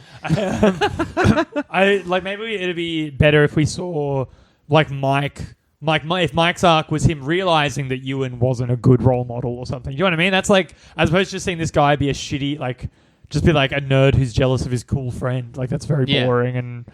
Maybe it'd be better if we saw like if Mike's arc was him realizing that Ewan wasn't a good role model or something. You know what I mean? That's like as opposed to just seeing this guy be a shitty just be like a nerd who's jealous of his cool friend. Like that's very boring and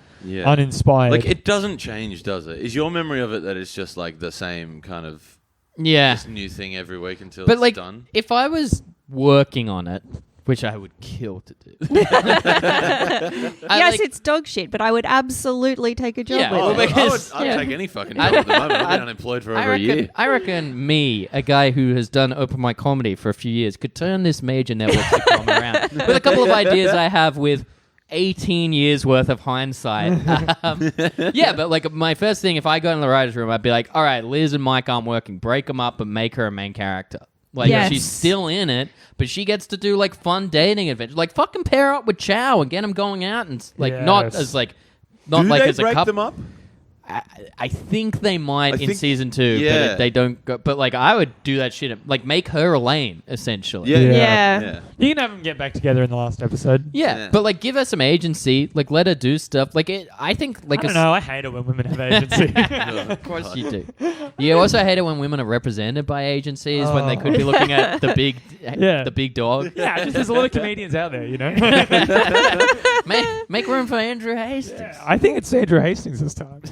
uninspired. Like it doesn't change, does it? Is your memory of it that it's just like the same kind of just new thing every week until it's like, done? If I was working on it, which I would kill to do. Yes, it's dog shit, but I would absolutely take a job with it. I'd take any fucking job at the moment. I've been unemployed for over a year. I reckon me, a guy who has done open mic comedy for a few years, could turn this major network sitcom around with a couple of ideas I have with 18 years worth of hindsight. Yeah, but like my first thing, if I got in the writer's room, I'd be like, all right, Liz and Mike aren't working. Break them up and make her a main character. Like, Yes. she's still in it, but she gets to do, like, fun dating adventures. Like, fucking pair up with Chow and get them going out and, like, not Yes. as, like, not Do like they as a break couple. them up? I think they might I in think- season 2, yeah. but they don't go. But, like, I would do that shit. Like, make her Elaine, essentially. Yeah. Yeah. You can have them get back together in the last episode. Yeah, Yeah. but, like, give her some agency. Like, let her do stuff. Like, I think, like, I don't know. I hate it when women have agency. Of course you do. You also hate it when women are represented by agencies when they could be looking at the big, Yeah. the big dog. Yeah, just there's a lot of comedians out there, you know. Make room for Andrew Hastings. I think it's Andrew Hastings this time.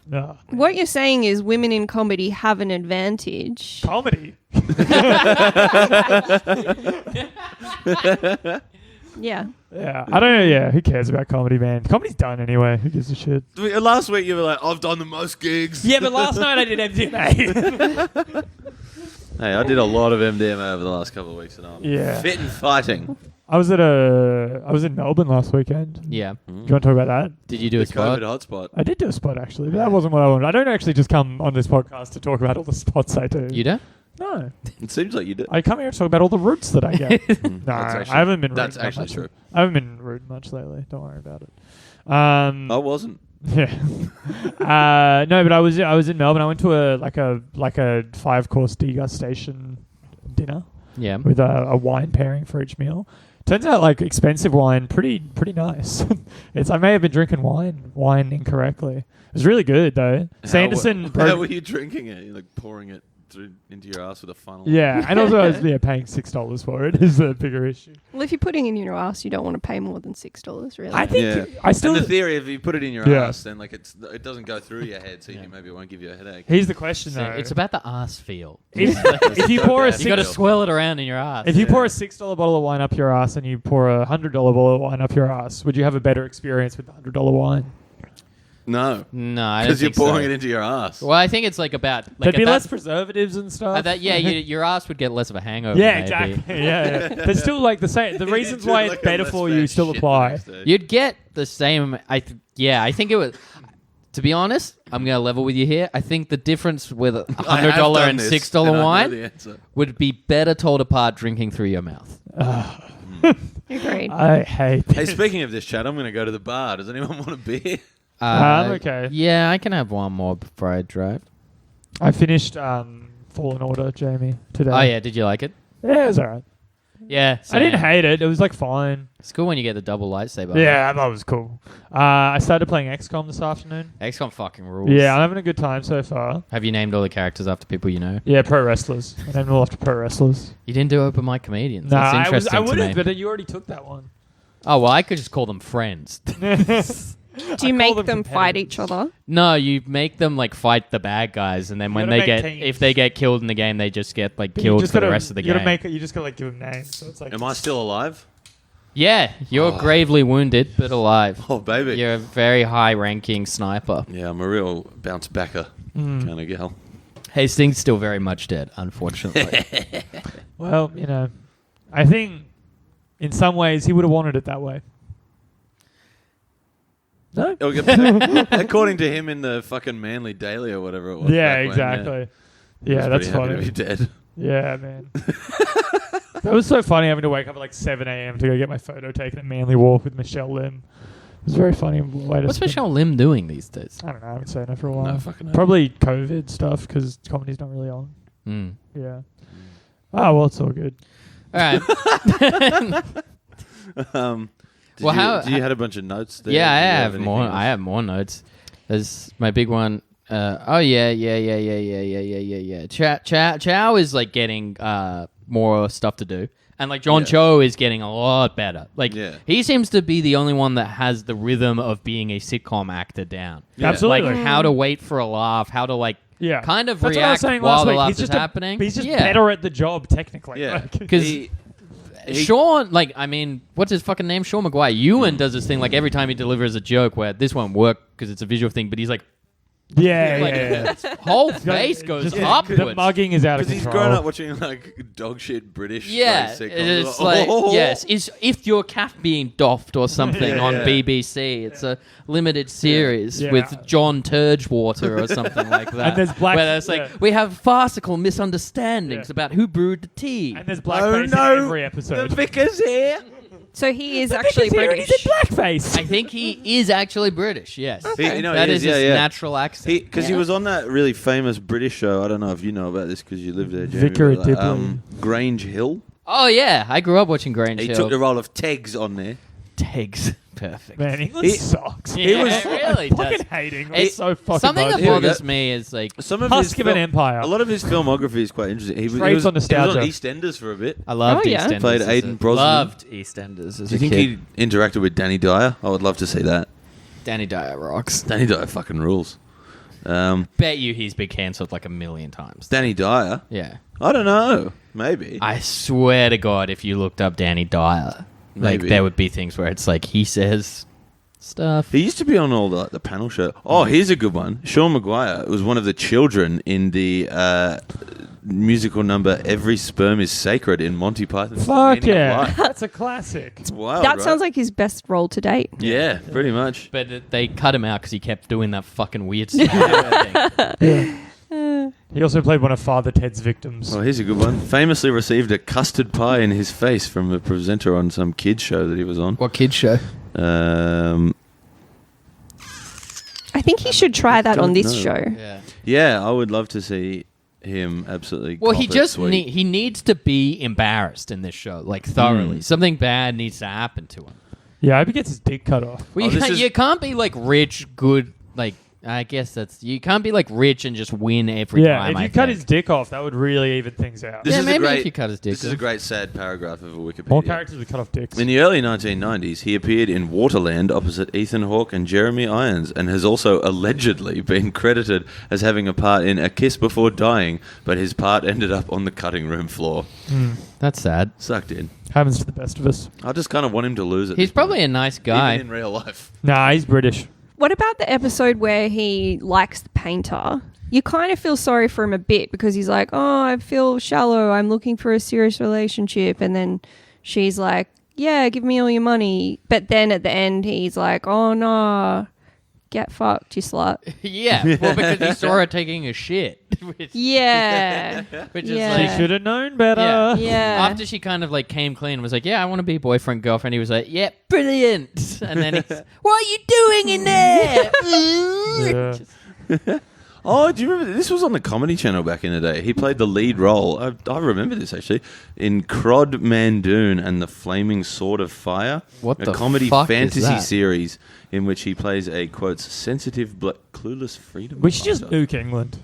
No. What you're saying is women in comedy have an advantage. Comedy. Yeah. Yeah, I don't know. Yeah, who cares about comedy, man? Comedy's done anyway. Who gives a shit? Last week you were like, I've done the most gigs. Yeah, but last night I did MDMA. Hey, I did a lot of MDMA over the last couple of weeks, and I'm Yeah. fit and fighting. I was in Melbourne last weekend. Yeah. Do you want to talk about that? Did you do The a spot? COVID hotspot. I did do a spot actually, but that wasn't what I wanted. I don't actually just come on this podcast to talk about all the spots I do. You do? No, It seems like you did. I come here to talk about all the routes that I get. No, That's actually- I haven't been. That's rooting that actually much. true. I haven't been rooting much lately. Don't worry about it. I wasn't. Yeah. No, but I was in Melbourne. I went to a 5-course degustation dinner Yeah. with a wine pairing for each meal. Turns out, like, expensive wine, pretty nice. I may have been drinking wine incorrectly. It was really good though. Sanderson. How were you drinking it? You're like pouring it into your ass with a funnel. Yeah, and also I was paying $6 for it is the bigger issue. Well, if you're putting it in your ass, you don't want to pay more than $6, really. I think Yeah. I still. And the theory, if you put it in your Yeah. ass, then like it doesn't go through your head, so maybe it won't give you a headache. Here's the question So though. it's about the ass feel. if you pour a bad. You got to Six- swirl it around in your ass. if you pour a $6 bottle of wine up your ass and you pour a $100 bottle of wine up your ass, would you have a better experience with the $100 wine? No, No, I don't because you're think so. pouring it into your ass. Well, I think it's like about like There'd be at that- less preservatives and stuff. at that, yeah, your ass would get less of a hangover. yeah, maybe. exactly. Yeah. There's still like the same. The reasons You're why doing, it's like, a better less for bad you still shit the apply. next day. You'd get the same. I think it would. To be honest, I'm gonna level with you here. I think the difference with a I have $100 done and this, $6 and I know wine the answer. would be better told apart drinking through your mouth. Agreed. I hate. Hey, speaking of this, Chad, I'm going to go to the bar. Does anyone want a beer? I'm okay. Yeah, I can have one more before I drive. I finished Fallen Order, Jamie, today. Oh yeah, did you like it? Yeah, it was alright. Yeah, I didn't same. hate it. It was like fine. It's cool when you get the double lightsaber. Yeah, I thought it was cool. I started playing XCOM this afternoon. XCOM fucking rules. Yeah, I'm having a good time so far. Have you named all the characters after people you know? Yeah, pro wrestlers. I named them all after pro wrestlers. You didn't do open mic comedians. No, That's interesting I to would me. have, but you already took that one. Oh well, I could just call them friends. Do you make them fight each other? No, you make them like fight the bad guys, and then when gotta they make get teams. if they get killed in the game, they just get like But killed for the rest of the you game. You just gotta like give them names. So it's like Am I still alive? Yeah, you're gravely wounded but alive. Oh, baby. You're a very high-ranking sniper. Yeah, I'm a real bounce backer kind of gal. Hastings still very much dead, unfortunately. Well, you know, I think in some ways he would have wanted it that way. No. According to him in the fucking Manly Daily or whatever it was. Yeah, back when, exactly. He Yeah, was that's pretty happy funny. to be dead. Yeah, man. That was so funny having to wake up at like 7 a.m. to go get my photo taken at Manly Wharf with Michelle Lim. It was a very funny way to What's spend- Michelle Lim doing these days? I don't know. I haven't seen her for a while. No fucking hell. Probably COVID stuff because comedy's not really on. Mm. Yeah. Oh, well, it's all good. All right. Did Well, you, how- do you had a bunch of notes there? Yeah, I Do you have anything more. else? I have more notes. There's my big one. Oh yeah. Chow is like getting more stuff to do, and like John Yeah. Cho is getting a lot better. Like Yeah. he seems to be the only one that has the rhythm of being a sitcom actor down. Yeah. Absolutely. Like how to wait for a laugh, how to like Yeah. kind of That's what I was react saying while last the week. laugh He's is just happening. He's just Yeah. better at the job technically. Yeah. Like- Because He- Sean, like, I mean, what's his fucking name? Sean Maguire. Ewan does this thing like every time he delivers a joke where this won't work because it's a visual thing, but he's like, Yeah, Like, yeah. his whole face goes upwards. The mugging is out of Because he's control. grown up watching like dog shit British. Yeah, like, sitcoms. it's like yes, is if your cap being doffed or something on Yeah. BBC. It's a limited series Yeah. with John Turgewater or something like that. And there's black- where it's like yeah. we have farcical misunderstandings Yeah. about who brewed the tea. And there's blackface in every episode. The vicar's here. So he is actually British. He's in blackface. I think he is actually British. Yes, He- no, that he is is, yeah, his yeah. natural accent. Because he was on that really famous British show. I don't know if you know about this because you lived there, Jamie. Vicar but, Dibley. Grange Hill. Oh yeah, I grew up watching Grange He Hill. took the role of Tegs on there. Tegs. Perfect. Man, England sucks. Yeah, was- it really I fucking does. hate England. It- It's so fucking Something that much. Here we go. bothers me is like Some of Husk his of an empire. A lot of his filmography is quite interesting. He was, Trades he was, on he was nostalgia. on EastEnders for a bit. I loved Oh, yeah. EastEnders. Played as Aidan a- Brosnan. Loved EastEnders as Do you a think kid. he interacted with Danny Dyer? I would love to see that. Danny Dyer rocks. Danny Dyer fucking rules. Bet you he's been cancelled like a million times. Danny Dyer? Yeah. I don't know. Maybe. I swear to God, if you looked up Danny Dyer, like Maybe. there would be things where it's like he says stuff. He used to be on all the panel show. Oh, here's a good one. Sean Maguire was one of the children in the musical number "Every Sperm Is Sacred" in Monty Python's Fuck Meaning of yeah. Life. That's a classic. It's wild. That right? sounds like his best role to date. Yeah, pretty much. But they cut him out because he kept doing that fucking weird stuff. He also played one of Father Ted's victims. Oh, here's a good one. Famously received a custard pie in his face from a presenter on some kids show that he was on. What kid show? I think he should try that on this know. show. Yeah. Yeah, I would love to see him absolutely. Well, cop he it just sweet. he needs to be embarrassed in this show, like thoroughly. Something bad needs to happen to him. Yeah, I hope he gets his dick cut off. Well, Oh, this is- you can't be like rich, good. Like I guess that's you can't be like rich and just win every Yeah, time. if you I cut think. his dick off, that would really even things out. This Yeah, is maybe a great, if you cut his dick This is a off. great sad paragraph of a Wikipedia. More characters would cut off dicks. In the early 1990s, he appeared in Waterland opposite Ethan Hawke and Jeremy Irons, and has also allegedly been credited as having a part in A Kiss Before Dying, but his part ended up on the cutting room floor. That's sad. Sucked in. Happens to the best of us. I just kind of want him to lose it. He's probably a nice guy. Even in real life. Nah, he's British. What about the episode where he likes the painter? You kind of feel sorry for him a bit because he's like, oh, I feel shallow. I'm looking for a serious relationship. And then she's like, yeah, give me all your money. But then at the end, he's like, oh, no, get fucked, you slut. Yeah, well, because he saw her taking a shit. which, Yeah. which Yeah. She is like, should have known better. Yeah. Yeah. after she kind of like came clean and was like, yeah, I want to be boyfriend, girlfriend, he was like, yeah, brilliant. And then he's, what are you doing in there? Yeah. Oh, do you remember? This was on the Comedy Channel back in the day. He played the lead role. I remember this actually in Crod Mandoon and the Flaming Sword of Fire. What a the comedy fuck is fantasy that? series in which he plays a quote sensitive clueless freedom. We should just fighter. nuke England.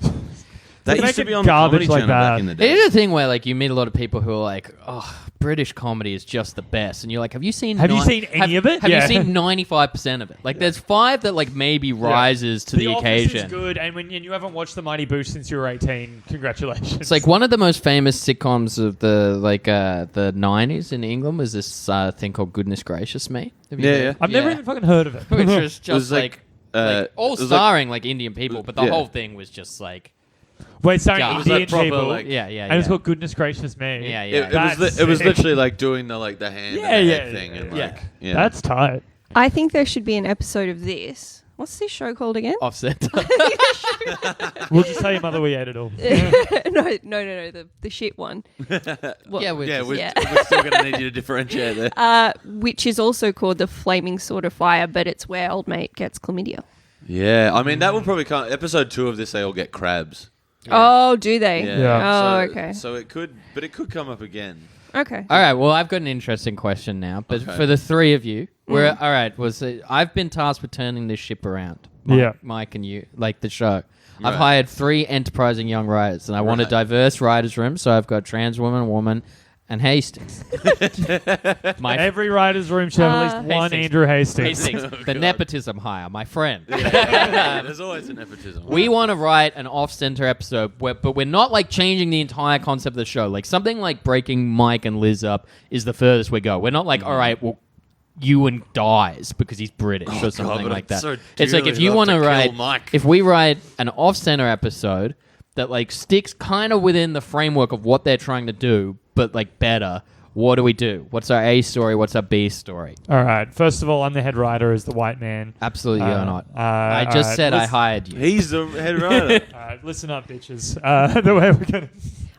That Look, used to make be it on the garbage Comedy like Channel that. back in the It day. is a thing where like you meet a lot of people who are like, oh, British comedy is just the best, and you're like, have you seen? Have you seen any of it? Have Yeah. you seen 95% of it? Like, there's 5 that like maybe rises to the Office occasion. is good, and when you haven't watched The Mighty Boosh since you were 18, congratulations. It's like one of the most famous sitcoms of the the 90s in England was this thing called Goodness Gracious Me. Have you Yeah, heard? yeah. I've never even fucking heard of it. Which was just was like, all it was starring like Indian people, but the yeah. whole thing was just like, Wait, sorry, Yeah, it was Indian like proper, people. like- yeah, yeah, And it's yeah. called Goodness Gracious Me. Yeah, yeah. It was That's literally like doing the hand Yeah, and the yeah, head thing and yeah. like yeah. That's tight. I think there should be an episode of this. What's this show called again? Offset. We'll just tell your mother we ate it all. no, the shit one. Well, Yeah, we're We're Yeah. still going to need you to differentiate there. which is also called the Flaming Sword of Fire, but it's where old mate gets chlamydia. Yeah, I mean that will probably come. Episode 2 of this, they all get crabs. Oh, do they? Yeah. Oh, So- okay. So it could, but it could come up again. Okay. All right. Well, I've got an interesting question now, but Okay. for the 3 of you, we're all right. I've been tasked with turning this ship around. Mike and you, like the show. I've Right. hired 3 enterprising young writers, and I want a Right. diverse writers' room. So I've got trans woman, and Hastings. My Every writer's room should have at least one Hastings. Andrew Hastings. Hastings, Oh, the God. nepotism hire, my friend. There's always a nepotism. We want to write an off-center episode, but we're not like changing the entire concept of the show. Like something like breaking Mike and Liz up is the furthest we go. We're not like, all right, well, Ewan dies because he's British Oh, or something God, like that. so It's like if dearly you love want to to kill write, Mike. if we write an off-center episode that like sticks kind of within the framework of what they're trying to do, but like better. What do we do? What's our A story? What's our B story? All right. First of all, I'm the head writer as the white man. Absolutely, you're not. I all just right, said I let's- hired you. He's the head writer. All right, listen up, bitches. The way we're gonna.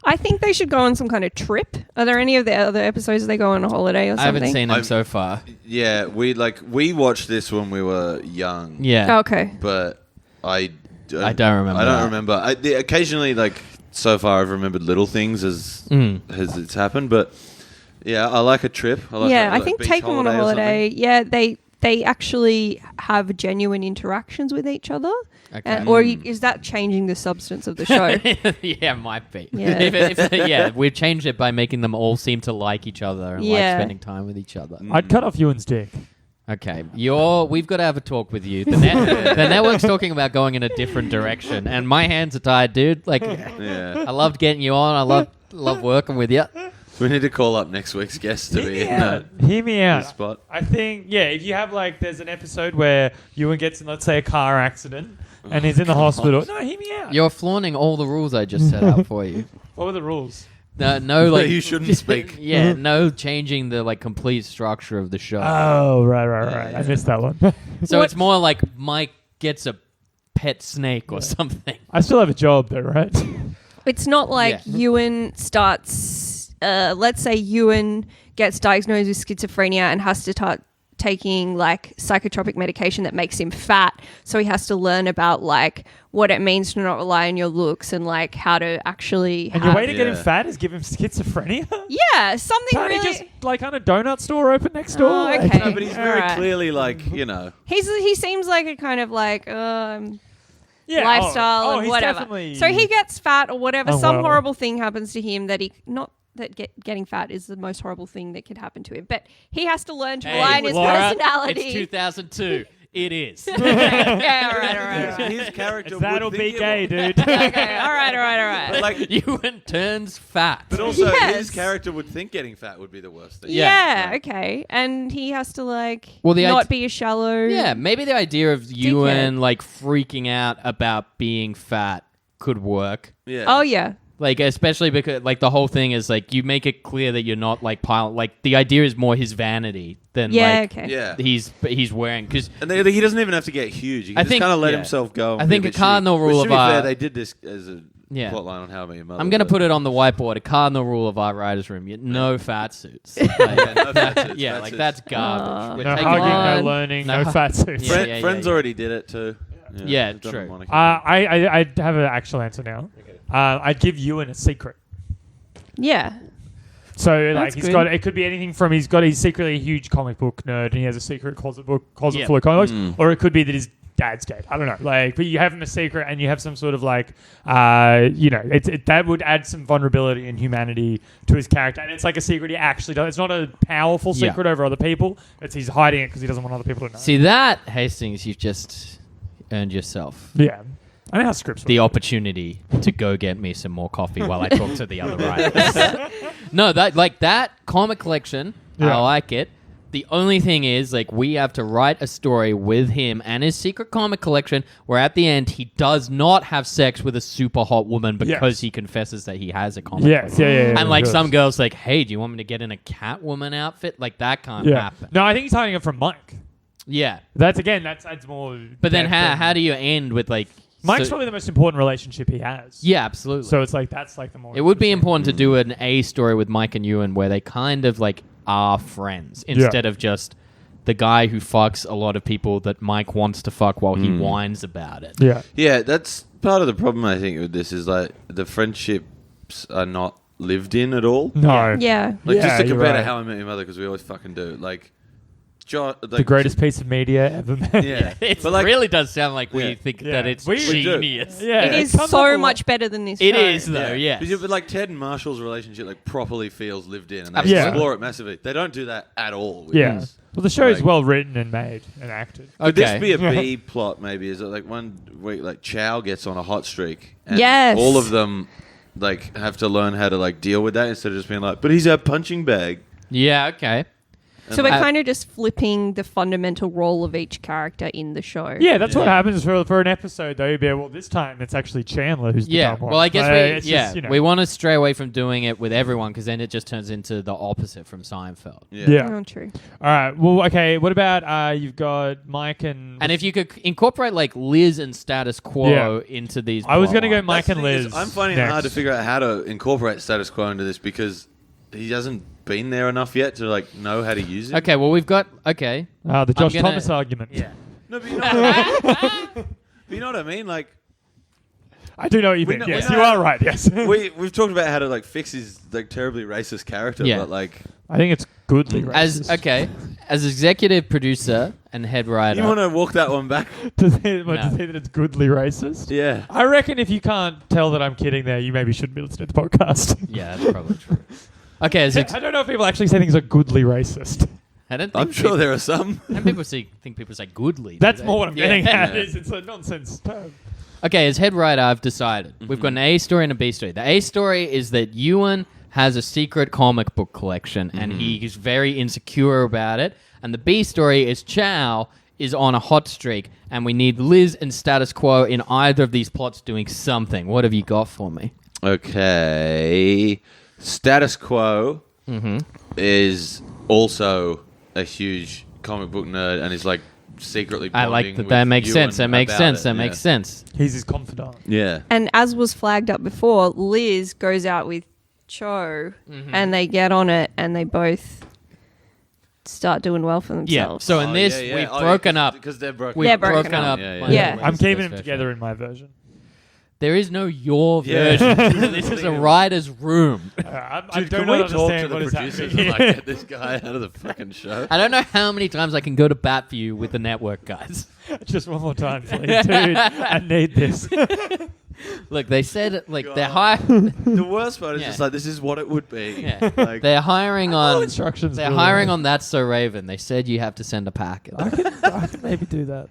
I think they should go on some kind of trip. Are there any of the other episodes they go on a holiday or something? I haven't seen them I'm- so far. Yeah, we watched this when we were young. Yeah. Oh, okay. But I I don't remember I don't that. remember. Occasionally, like so far, I've remembered little things as it's happened. But yeah, I like a trip. I like Yeah, a I think beach take them on a or holiday. something. Yeah, they actually have genuine interactions with each other. Okay. Or is that changing the substance of the show? Yeah, might be. Yeah. Yeah, we've changed it by making them all seem to like each other and like Yeah. spending time with each other. I'd cut off Ewan's dick. Okay, we've got to have a talk with you. The network's talking about going in a different direction, and my hands are tied, dude. Like, Yeah, I loved getting you on. I love working with you. we need to call up next week's guest to be in that Hear me out. spot. I think, yeah, if you have like, there's an episode where Ewan gets in, let's say, a car accident and he's in the hospital. No, hear me out. You're flaunting all the rules I just set out for you. What were the rules? No, like You shouldn't speak. Yeah, no changing the like complete structure of the show. Oh, right. I missed that one. So it's more like Mike gets a pet snake or something. I still have a job though, right? It's not like Yeah. Ewan starts. Let's say Ewan gets diagnosed with schizophrenia and has to start taking like psychotropic medication that makes him fat. So he has to learn about like what it means to not rely on your looks and like how to actually. And your have- way to get him Yeah. fat is give him schizophrenia? Yeah, something Can't really. he just like on a donut store open next door? Oh, Like- okay. No, but he's very Alright. clearly like He seems like a kind of like Yeah, lifestyle and he's whatever. definitely- So he gets fat or whatever. Some Unwell. horrible thing happens to him that he not that getting fat is the most horrible thing that could happen to him. But he has to learn to rely on his personality. It's 2002. It is. Yeah, all right. his character. That'll would be think gay, it dude. Okay, all right. was. Like, Ewan turns fat. but also Yes. his character would think getting fat would be the worst thing. Yeah, okay. And he has to like Well, the not id- be as shallow. Yeah, maybe the idea of Ewan like freaking out about being fat could work. Yeah. Oh yeah. Like, especially because, like, the whole thing is, like, you make it clear that you're not, like, like, the idea is more his vanity than, Yeah, like, okay. Yeah. he's wearing, because And he doesn't even have to get huge. He can I just think- kind of let yeah. himself go. and I be think a a bit cardinal shitty. rule Which, of to be fair, our- they did this as a Yeah. plotline on How I Met Your Mother. I'm going to but- put it on the whiteboard, a cardinal rule of our writer's room, no fat suits. Like, Yeah, no fat suits, yeah, fat like, suits. that's garbage. We're No taking hugging, on- no learning, No no hu- fat suits. Yeah, Friends yeah. already did it too. Yeah, they've done true. it, Monica. I have an actual answer now. I'd give Ewan a secret. Yeah. So like That's he's good. got it could be anything from he's secretly a huge comic book nerd and he has a secret closet Yeah. full of comics, Mm. or it could be that his dad's gay. I don't know. Like, but you have him a secret and you have some sort of like, that would add some vulnerability and humanity to his character. And it's like a secret he actually does. It's not a powerful Yeah. secret over other people. It's he's hiding it because he doesn't want other people to know. See, that, Hastings, you've just earned yourself Yeah, I know how scripts the work. opportunity to go get me some more coffee while I talk to the other writers. No, that comic collection, Yeah. I like it. The only thing is, like, we have to write a story with him and his secret comic collection where at the end he does not have sex with a super hot woman because Yes. he confesses that he has a comic Yes, collection. yeah. And, like, yes. some girls like, hey, do you want me to get in a Catwoman outfit? Like, that can't Yeah. happen. No, I think he's hiding it from Mike. Yeah. That's adds more. But then depth and- how do you end with, like... Mike's so- probably the most important relationship he has. Yeah, absolutely. So it's like that's like the more. It would be interesting. important to do an A story with Mike and Ewan where they kind of like are friends instead of just the guy who fucks a lot of people that Mike wants to fuck while he whines about it. Yeah. Yeah, that's part of the problem I think with this is like the friendships are not lived in at all. No. Yeah. Like Yeah, just to you're compare to right. How I Met Your Mother because we always fucking do. Like, The greatest piece of media ever made. Yeah, It but like, really does sound like we Yeah. think Yeah. that it's We do. genius. Yeah. It is comes up a so lot. much better than this It show. is though, yeah. But like Ted and Marshall's relationship like properly feels lived in, and they Absolutely. explore it massively. They don't do that at all. which Yeah. is- Well, the show is like- well written and made and acted. Could this Okay. be a B plot? Maybe is it like one week like Chow gets on a hot streak, and Yes. all of them like have to learn how to like deal with that instead of just being like, but he's our punching bag. Yeah, okay. So we're kind of just flipping the fundamental role of each character in the show. Yeah, that's what happens for an episode, though. You'd be, well, this time it's actually Chandler who's the dumb one. Well, I guess it's just, you know. we want to stray away from doing it with everyone because then it just turns into the opposite from Seinfeld. Yeah. Oh, true. All right. Well, okay. What about you've got Mike and... And if you could incorporate like Liz and Status Quo into these, I was going to go plotlines. Mike and Liz. I'm finding it hard to figure out how to incorporate status quo into this because he hasn't been there enough yet to like know how to use it. Okay, well we've got the Josh Thomas argument. Yeah. No, but you know but you know what I mean? Like, I do know what you mean. Yes, you are right. Yes. we've talked about how to like fix his like terribly racist character, Yeah. but like I think it's goodly racist. As executive producer and head writer. you want to walk that one back? To say that it's goodly racist? Yeah. I reckon if you can't tell that I'm kidding there, you maybe shouldn't be listening to the podcast. Yeah, that's probably true. Okay, I don't know if people actually say things are goodly racist. I don't think I'm sure there are some. And people think people say goodly. That's more what I'm getting at. Yeah. It's a nonsense term. Okay, as head writer, I've decided. We've got an A story and a B story. The A story is that Ewan has a secret comic book collection and he's very insecure about it. And the B story is Chow is on a hot streak and we need Liz and Status Quo in either of these plots doing something. What have you got for me? Okay. Status Quo is also a huge comic book nerd and is like secretly I like bonding that. with That makes Ewan sense. That makes about sense. it. That makes sense. He's his confidant. Yeah. And as was flagged up before, Liz goes out with Cho and they get on it and they both start doing well for Yeah. themselves. So in this, we've broken up. Because they're broken We've They're up. broken broken up. up. Yeah. by Yeah. the I'm Liz keeping version. them together in my version. There is no your Yeah. version. This is a writer's room. I Dude, don't can we talk to understand the what is producers happening. and like get this guy out of the fucking show? I don't know how many times I can go to bat for you with the network, guys. Just one more time, please. Dude, I need this. Look, they said like they're God. hiring. The worst part is Yeah. just like this is what it would be. Yeah. Like, They're hiring All on. instructions. They're will- hiring on That's So Raven. They said you have to send a packet. I can maybe do that.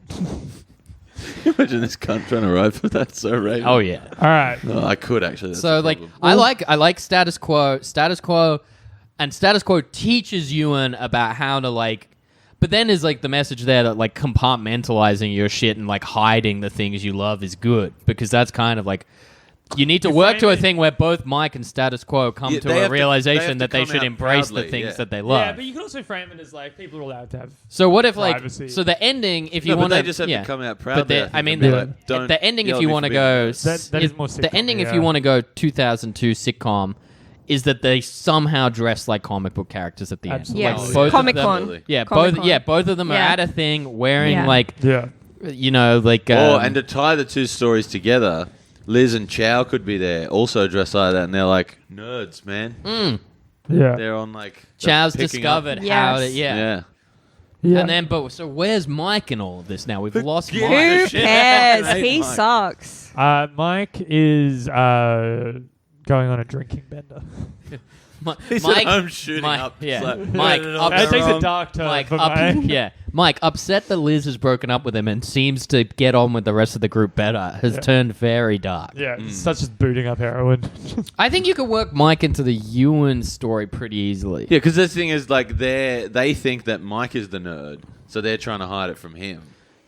imagine this cunt trying to write for that so right. Oh yeah. All right. No, I could actually. That's So the like problem. I like Status Quo. Status Quo teaches Ewan about how to like. But then is like the message there that like compartmentalizing your shit and like hiding the things you love is good because that's kind of like you need to You work to frame a it- thing where both Mike and Status Quo come Yeah, to they a have to- realization they have that to they come should out embrace proudly, the things yeah. that they love. Yeah, but you can also frame it as like people are allowed to have. So what if like Privacy. so the ending if you No, but want they just have to come out proud. But there, I mean and be the- like, don't the ending yell if at you me want to for go being That is more the sitcom, ending if yeah. you want to go 2002 sitcom is that they somehow dress like comic book characters at the Absolutely. end. Yes, Like, both of Comic them- Con. Absolutely. Yeah, Comic-Con. both of them are Yeah. at a thing wearing Yeah. like Yeah. you know like and to tie the two stories together, Liz and Chow could be there, also dressed like that, and they're like nerds, man. Yeah. They're on like Chow's picking up- discovered Yes. how to Yeah. Yeah. And then but so where's Mike in all of this now? We've lost Yeah. Mike. Who Shit. cares? I hate He Mike. sucks. Mike is going on a drinking bender. He's Mike, at home shooting Mike, up. yeah. It's like, Mike, no, no, no, up- no, That takes a wrong. dark turn Mike, for Mike. yeah. Mike, upset that Liz has broken up with him and seems to get on with the rest of the group better, has Yeah. turned very dark. Yeah, it's such as booting up heroin. I think you could work Mike into the Ewan story pretty easily. Yeah, because the thing is, like, they think that Mike is the nerd, so they're trying to hide it from him.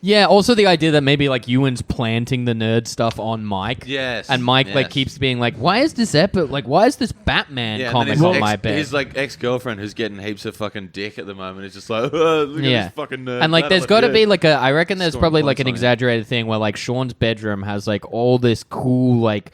Yeah, also the idea that maybe like Ewan's planting the nerd stuff on Mike. Yes. And Mike like yes. keeps being like, why is this why is this Batman Yeah, and comic then on my bed? His like ex-girlfriend who's getting heaps of fucking dick at the moment is just like, oh, look at Yeah. this fucking nerd. And like, there's That'll got to look be good. like I reckon there's Scoring probably like points an on it. exaggerated thing where like Sean's bedroom has like all this cool like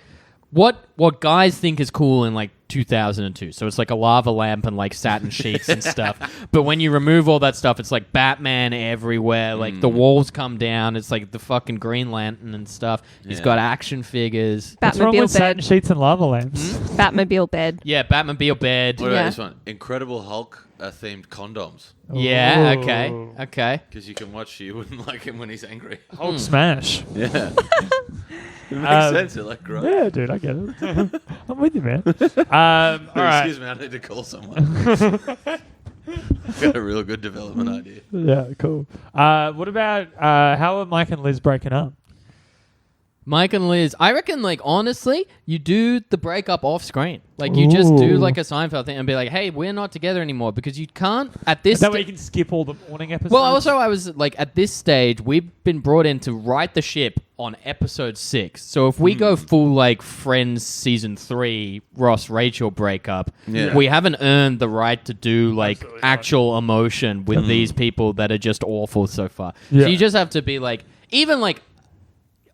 what guys think is cool in like 2002. So it's like a lava lamp and like satin sheets and stuff. But when you remove all that stuff, it's like Batman everywhere. Like the walls come down. It's like the fucking Green Lantern and stuff. He's Yeah. got action figures. What's wrong with Batmobile satin bed. sheets and lava lamps? Batmobile bed. Yeah, Batmobile bed. What about Yeah. this one? Incredible Hulk themed condoms. Yeah, Ooh. okay. Because you can watch, you wouldn't like him when he's angry. Hulk smash. Yeah. It makes Um, sense. They're like, great. Yeah, dude, I get it. I'm with you, man. All right. Excuse me, I need to call someone. I've got a real good development idea. Yeah, cool. What about how are Mike and Liz breaking up? Mike and Liz, I reckon, like, honestly, you do the breakup off screen. Like, you just do, like, a Seinfeld thing and be like, hey, we're not together anymore, because you can't, at this... That way you can skip all the morning episodes. Well, also, I was, like, at this stage, we've been brought in to right the ship on episode 6. So if we go full, like, Friends season 3, Ross-Rachel breakup, we haven't earned the right to do, like, Absolutely actual emotion with these people that are just awful so far. Yeah. So you just have to be, like, even, like,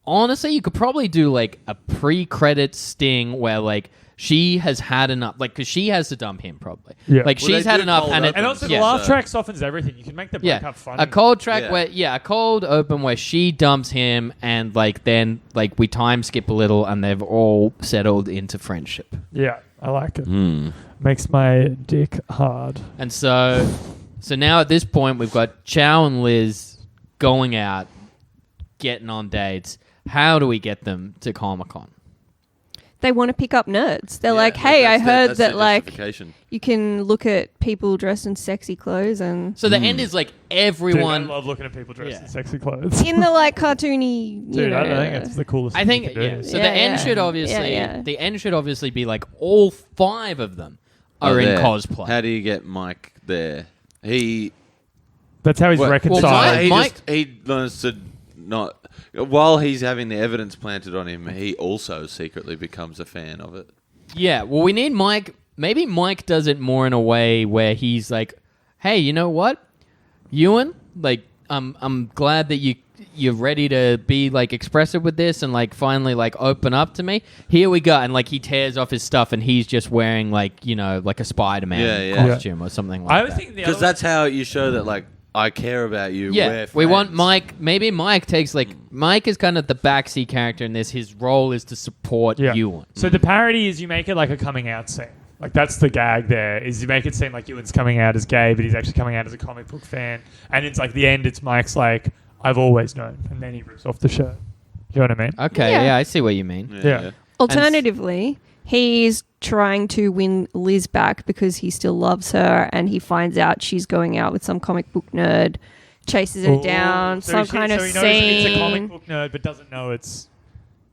honestly, you could probably do, like, a pre-credit sting where, like, she has had enough, like, because she has to dump him, probably. Yeah. Like, Well, she's they had do enough, cold and it, open, And also, Yeah. the laugh So- track softens everything. You can make the breakup funny. a cold track Yeah. where, a cold open where she dumps him, and, like, then, like, we time skip a little, and they've all settled into friendship. Yeah, I like it. Makes my dick hard. And so now at this point, we've got Chow and Liz going out, getting on dates. How do we get them to Comic-Con? They want to pick up nerds. They're Yeah, like, hey, I that's heard that's that, their like, justification. you can look at people dressed in sexy clothes and... So the end is, like, Dude, everyone... I love looking at people dressed Yeah. in sexy clothes. in the, like, cartoony, you Dude, know... I think it's the coolest I thing think, you can do. So Yeah, the end yeah. should obviously... Yeah, yeah. The end should obviously be, like, all 5 of them are in there. cosplay. How do you get Mike there? That's how he's Well, reconciled. he learns to not. While he's having the evidence planted on him, he also secretly becomes a fan of it. Yeah, well, we need Mike. Maybe Mike does it more in a way where he's like, "Hey, you know what, Ewan? Like, I'm glad that you're ready to be like expressive with this and like finally like open up to me. Here we go." And like he tears off his stuff and he's just wearing like like a Spider-Man costume or something like I was that. thinking the Because other that's how you show that, like, I care about you. Yeah, we're we want friends. Mike. Maybe Mike takes like Mike is kind of the backseat character in this. His role is to support Ewan. So the parody is you make it like a coming out scene. Like that's the gag there, is you make it seem like Ewan's coming out as gay, but he's actually coming out as a comic book fan. And it's like the end, it's Mike's like, I've always known. And then he rips off the shirt. You know what I mean? Okay, Yeah. yeah, I see what you mean. Yeah. Alternatively, he's trying to win Liz back because he still loves her, and he finds out she's going out with some comic book nerd, chases her down, So some he kind of knows it's a comic scene. book nerd, but doesn't know it's...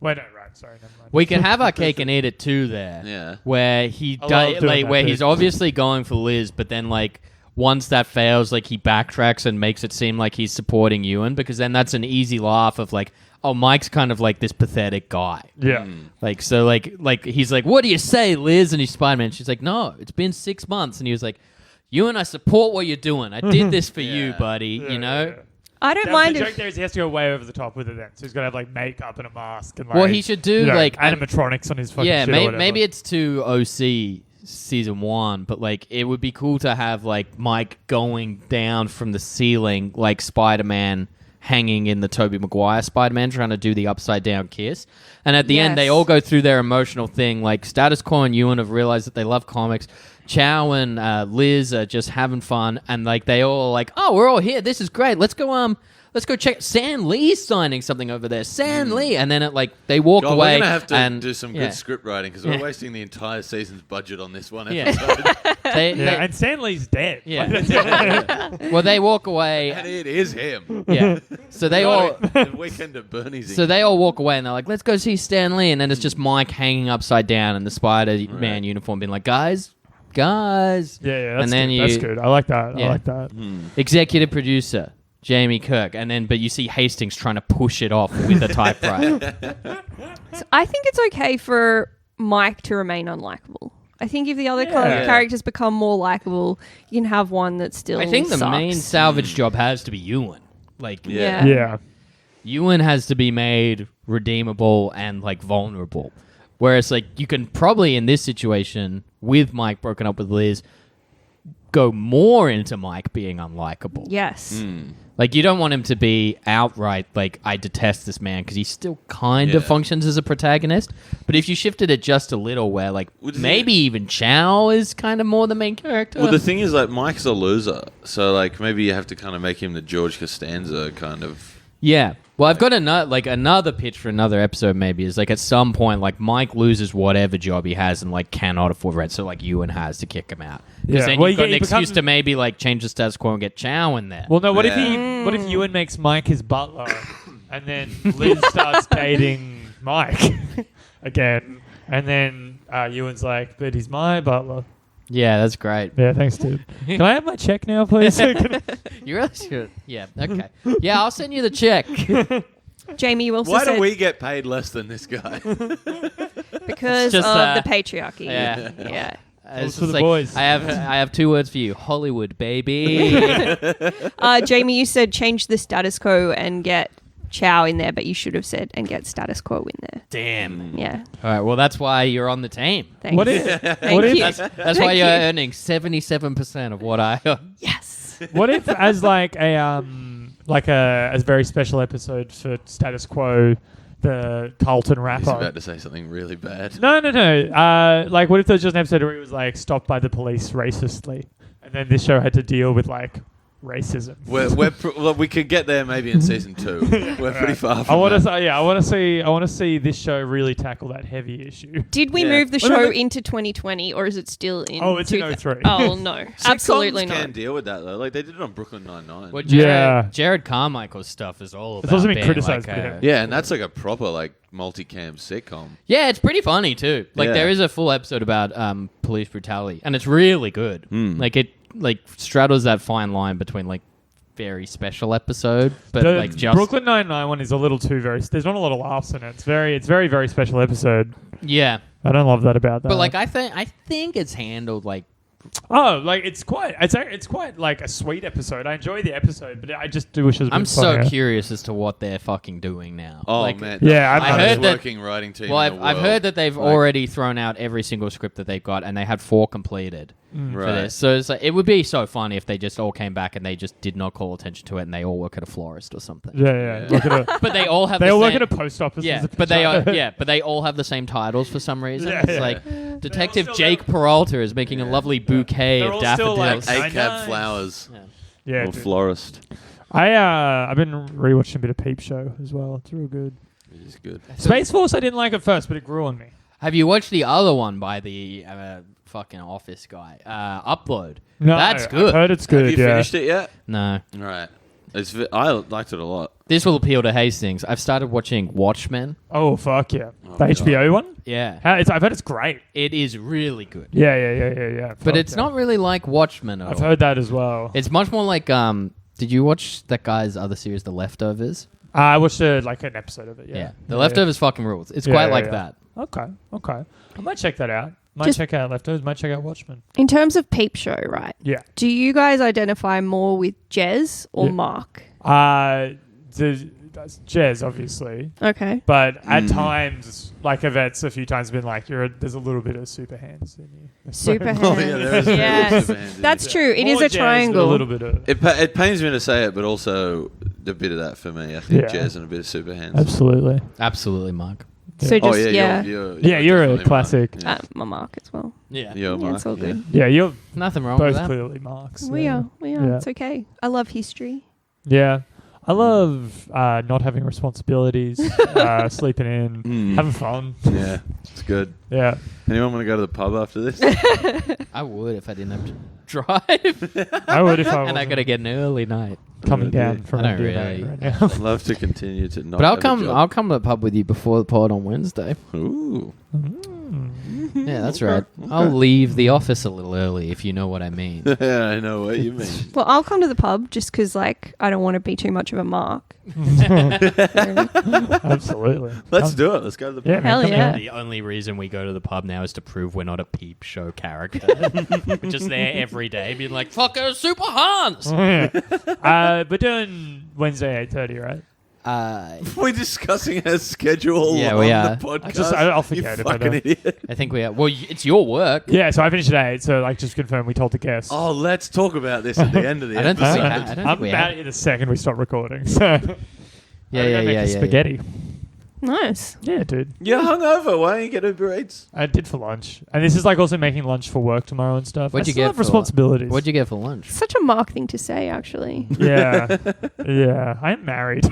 Wait, no, right. Sorry, never mind. We can have our cake and eat it too there. Yeah. Where he I love does, doing like that where bit. he's obviously going for Liz, but then like once that fails, like he backtracks and makes it seem like he's supporting Ewan, because then that's an easy laugh of like, oh, Mike's kind of like this pathetic guy. Yeah. Like so like he's like, what do you say, Liz? And he's Spider-Man. She's like, no, it's been 6 months. And he was like, Ewan, I support what you're doing. I did this for you, buddy. You know? Yeah. I don't The mind joke if there is he has to go way over the top with it then. So he's got to have like makeup and a mask and like... Well, he should do, like, animatronics on his fucking Yeah, shit or whatever. maybe it's to OC season 1, but like it would be cool to have like Mike going down from the ceiling like Spider-Man hanging in the Tobey Maguire Spider-Man trying to do the upside down kiss. And at the end they Yes. all go through their emotional thing, like Status Quo and Ewan have realized that they love comics. Chow and Liz are just having fun, and like they all are like, oh, we're all here, this is great, let's go check. San Lee's signing something over there. San Lee. And then they walk God, away. we're going to have to and, do some yeah. good script writing because we're wasting the entire season's budget on this one Yeah. episode. Yeah, and Stanley's dead. Yeah. Well, they walk away. And it is him. Yeah. So they all. The weekend at Bernie's. So they all walk away and they're like, let's go see Stan Lee. And then it's just Mike hanging upside down in the Spider-Man uniform being like, guys. Yeah, that's and then good. you, That's good. I like that. Yeah. I like that. Executive producer, Jamie Kirk. And then, but you see Hastings trying to push it off with a typewriter. So I think it's okay for Mike to remain unlikable. I think if the other Yeah. characters become more likable, you can have one that still I think the sucks. main salvage job has to be Ewan. Like, Yeah. Yeah. Ewan has to be made redeemable and like vulnerable. Whereas like you can probably in this situation with Mike broken up with Liz go more into Mike being unlikable. Yes. Like you don't want him to be outright like I detest this man because he still kind of Yeah. functions as a protagonist. But if you shifted it just a little where like Well, maybe even Chow is kind of more the main character. Well, the thing is, like, Mike's a loser. So, like, maybe you have to kind of make him the George Costanza kind of... Yeah. Well, I've got another pitch for another episode. Maybe is like at some point, like Mike loses whatever job he has and like cannot afford rent, so like Ewan has to kick him out. Because Yeah. then Well, you've got he an excuse becomes- to maybe like change the status quo and get Chow in there. Well, no. What Yeah. if Ewan makes Mike his butler, and then Liz starts dating Mike again. And then Ewan's like, but he's my butler. Yeah, that's great. Yeah, thanks, dude. Can I have my check now, please? You really should. Yeah, okay. Yeah, I'll send you the check. Jamie, you also Why said do we get paid less than this guy? because Just, of the patriarchy. Yeah. Yeah. It's for the just boys. I have 2 words for you. Hollywood, baby. Jamie, you said change the status quo and get Chow in there, but you should have said and get status quo in there. Damn. Yeah. All right, well, that's why you're on the team. Thanks. What if? Thank what if? you. That's why you're earning 77% of what I earn. Yes. What if, as like a very special episode for status quo, the Carlton He's rapper? about to say something really bad. No. Like, what if there was just an episode where he was like stopped by the police racistly, and then this show had to deal with like racism? Well, we could get there maybe in season 2. We're pretty far from I want that. to. Yeah, I want to see this show really tackle that heavy issue. Did we Yeah. move the Well, no, show but- into 2020 or is it still in? Oh, it's in 03. Oh no, absolutely Sitcoms not. can deal with that though. Like they did it on Brooklyn Nine-Nine. Well, Yeah. Jared Carmichael's stuff is all about It's also been being criticised like for a- him. Yeah, and that's like a proper like multicam sitcom. Yeah, it's pretty funny too. Like Yeah. there is a full episode about police brutality, and it's really good. Like it straddles that fine line between like very special episode, but The like just Brooklyn Nine-Nine one is a little too very. There's not a lot of laughs in it. It's very very special episode. yeah. I don't love that about that. But like I think it's handled like it's quite like a sweet episode. I enjoy the episode, but I just do wish it was. a I'm bit so funnier. curious as to what they're fucking doing now. Oh Like, man, Yeah, the I heard hardest that- working writing team. Well, in the I've world. heard that they've Like, already thrown out every single script that they've got, and they had 4 completed for right. this. So it's like, it would be so funny if they just all came back and they just did not call attention to it, and they all work at a florist or something. Yeah. Look at it. But they all have They the all work same- at a post office. Yeah, as a but they child. are, but they all have the same titles for some reason. Yeah, It's yeah. like Detective still Jake Peralta is making a lovely bouquet They're of all still, like, daffodils. Nice. ACAB flowers Yeah, or dude. florist. I've been rewatching a bit of Peep Show as well. It's real good. It is good. Space Force I didn't like at first, but it grew on me. Have you watched the other one by the fucking Office guy? Upload. No, That's I've good. heard it's good. Have you yeah. finished it yet? No. Right. I liked it a lot. This will appeal to Hastings. I've started watching Watchmen. Oh fuck yeah! Oh, The HBO one. Yeah. I've heard it's great. It is really good. Yeah. But Fuck it's yeah. not really like Watchmen at I've all. heard that as well. It's much more like did you watch that guy's other series, The Leftovers? I watched like an episode of it. Yeah. The Leftovers fucking rules. It's Yeah, quite yeah, like yeah. that. Okay. I might check that out. Might Just- check out Leftovers. Might check out Watchmen. In terms of Peep Show, right? Yeah. Do you guys identify more with Jez or Yeah. Mark? That's Jez, obviously, Okay. but at times, like Yvette's a few times been like, there's a little bit of super hands in you. Super Oh yeah, there is Yes. super hands in That's it. true. It is More a Jez, but triangle. A little bit of It pains me to say it, but also a bit of that for me. I think Yeah. jazz and a bit of super hands. absolutely. Absolutely, Mark. So just Oh yeah, yeah, You're a definitely classic. Mark. Yeah. my Mark as well. Yeah. You're Yeah, it's all Mark, yeah. good. Yeah, you're Nothing wrong with both that. clearly Marks. We yeah. are. Yeah. It's okay. I love history. Yeah. I love not having responsibilities, sleeping in, Mm. having fun. Yeah, it's good. Yeah. Anyone want to go to the pub after this? I would if I didn't have to drive. I would if I and I wasn't got to get an early night. coming Yeah. down from I don't MDMA really. right now. I'd love to continue to not. But I'll have a come. job. I'll come to the pub with you before the pod on Wednesday. Ooh. Yeah, that's right. I'll leave the office a little early if you know what I mean. Yeah, I know what you mean. Well, I'll come to the pub just because, like, I don't want to be too much of a Mark. Absolutely. Let's do it. Let's go to the pub. Yeah, man, Hell come yeah. down. The only reason we go to the pub now is to prove we're not a Peep Show character. We're just there every day, being like, "Fuck a Super Hans." We're doing Wednesday 8:30, right? We're discussing our schedule Yeah, on we the are. podcast. I'll forget you if I fucking don't. idiot. I think we are. Well, it's your work. Yeah, so I finished at 8, so like just confirm we told the guests. Oh, let's talk about this at the end of the I don't think episode. we have. I don't I'm think we about have. it the second we stop recording. So Yeah. spaghetti. Nice. Yeah, dude. You're hungover. Why don't you get Uber Eats? I did for lunch, and this is like also making lunch for work tomorrow and stuff. What'd I you still get have for- responsibilities. What'd you get for lunch? Such a Mark thing to say, actually. Yeah, yeah. I am married.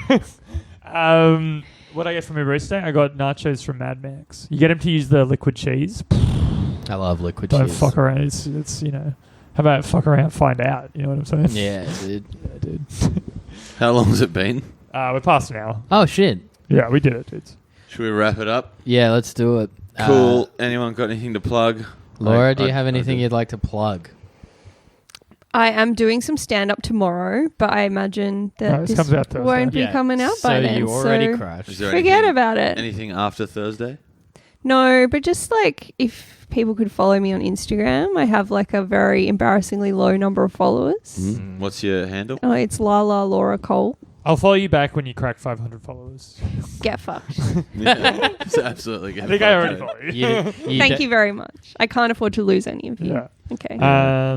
What I get from Uber Eats today, I got nachos from Mad Max. You get him to use the liquid cheese. I love liquid Don't cheese. fuck around. It's how about fuck around, find out. You know what I'm saying? Yeah, dude. Yeah, dude. How long has it been? We're past an hour. Oh shit. Yeah, we did it, dudes. Should we wrap it up? Yeah, let's do it. Cool. Anyone got anything to plug? Laura, do you have anything you'd like to plug? I am doing some stand-up tomorrow, but I imagine that No, this comes out Thursday. won't be coming out by then. So you already so crashed. Is there forget anything- about it. Anything after Thursday? No, but just like if people could follow me on Instagram, I have like a very embarrassingly low number of followers. What's your handle? Oh, it's Lala Laura Cole. I'll follow you back when you crack 500 followers. Get fucked. It's absolutely good. I think I already follow you. Thank you very much. I can't afford to lose any of you. Yeah. Okay.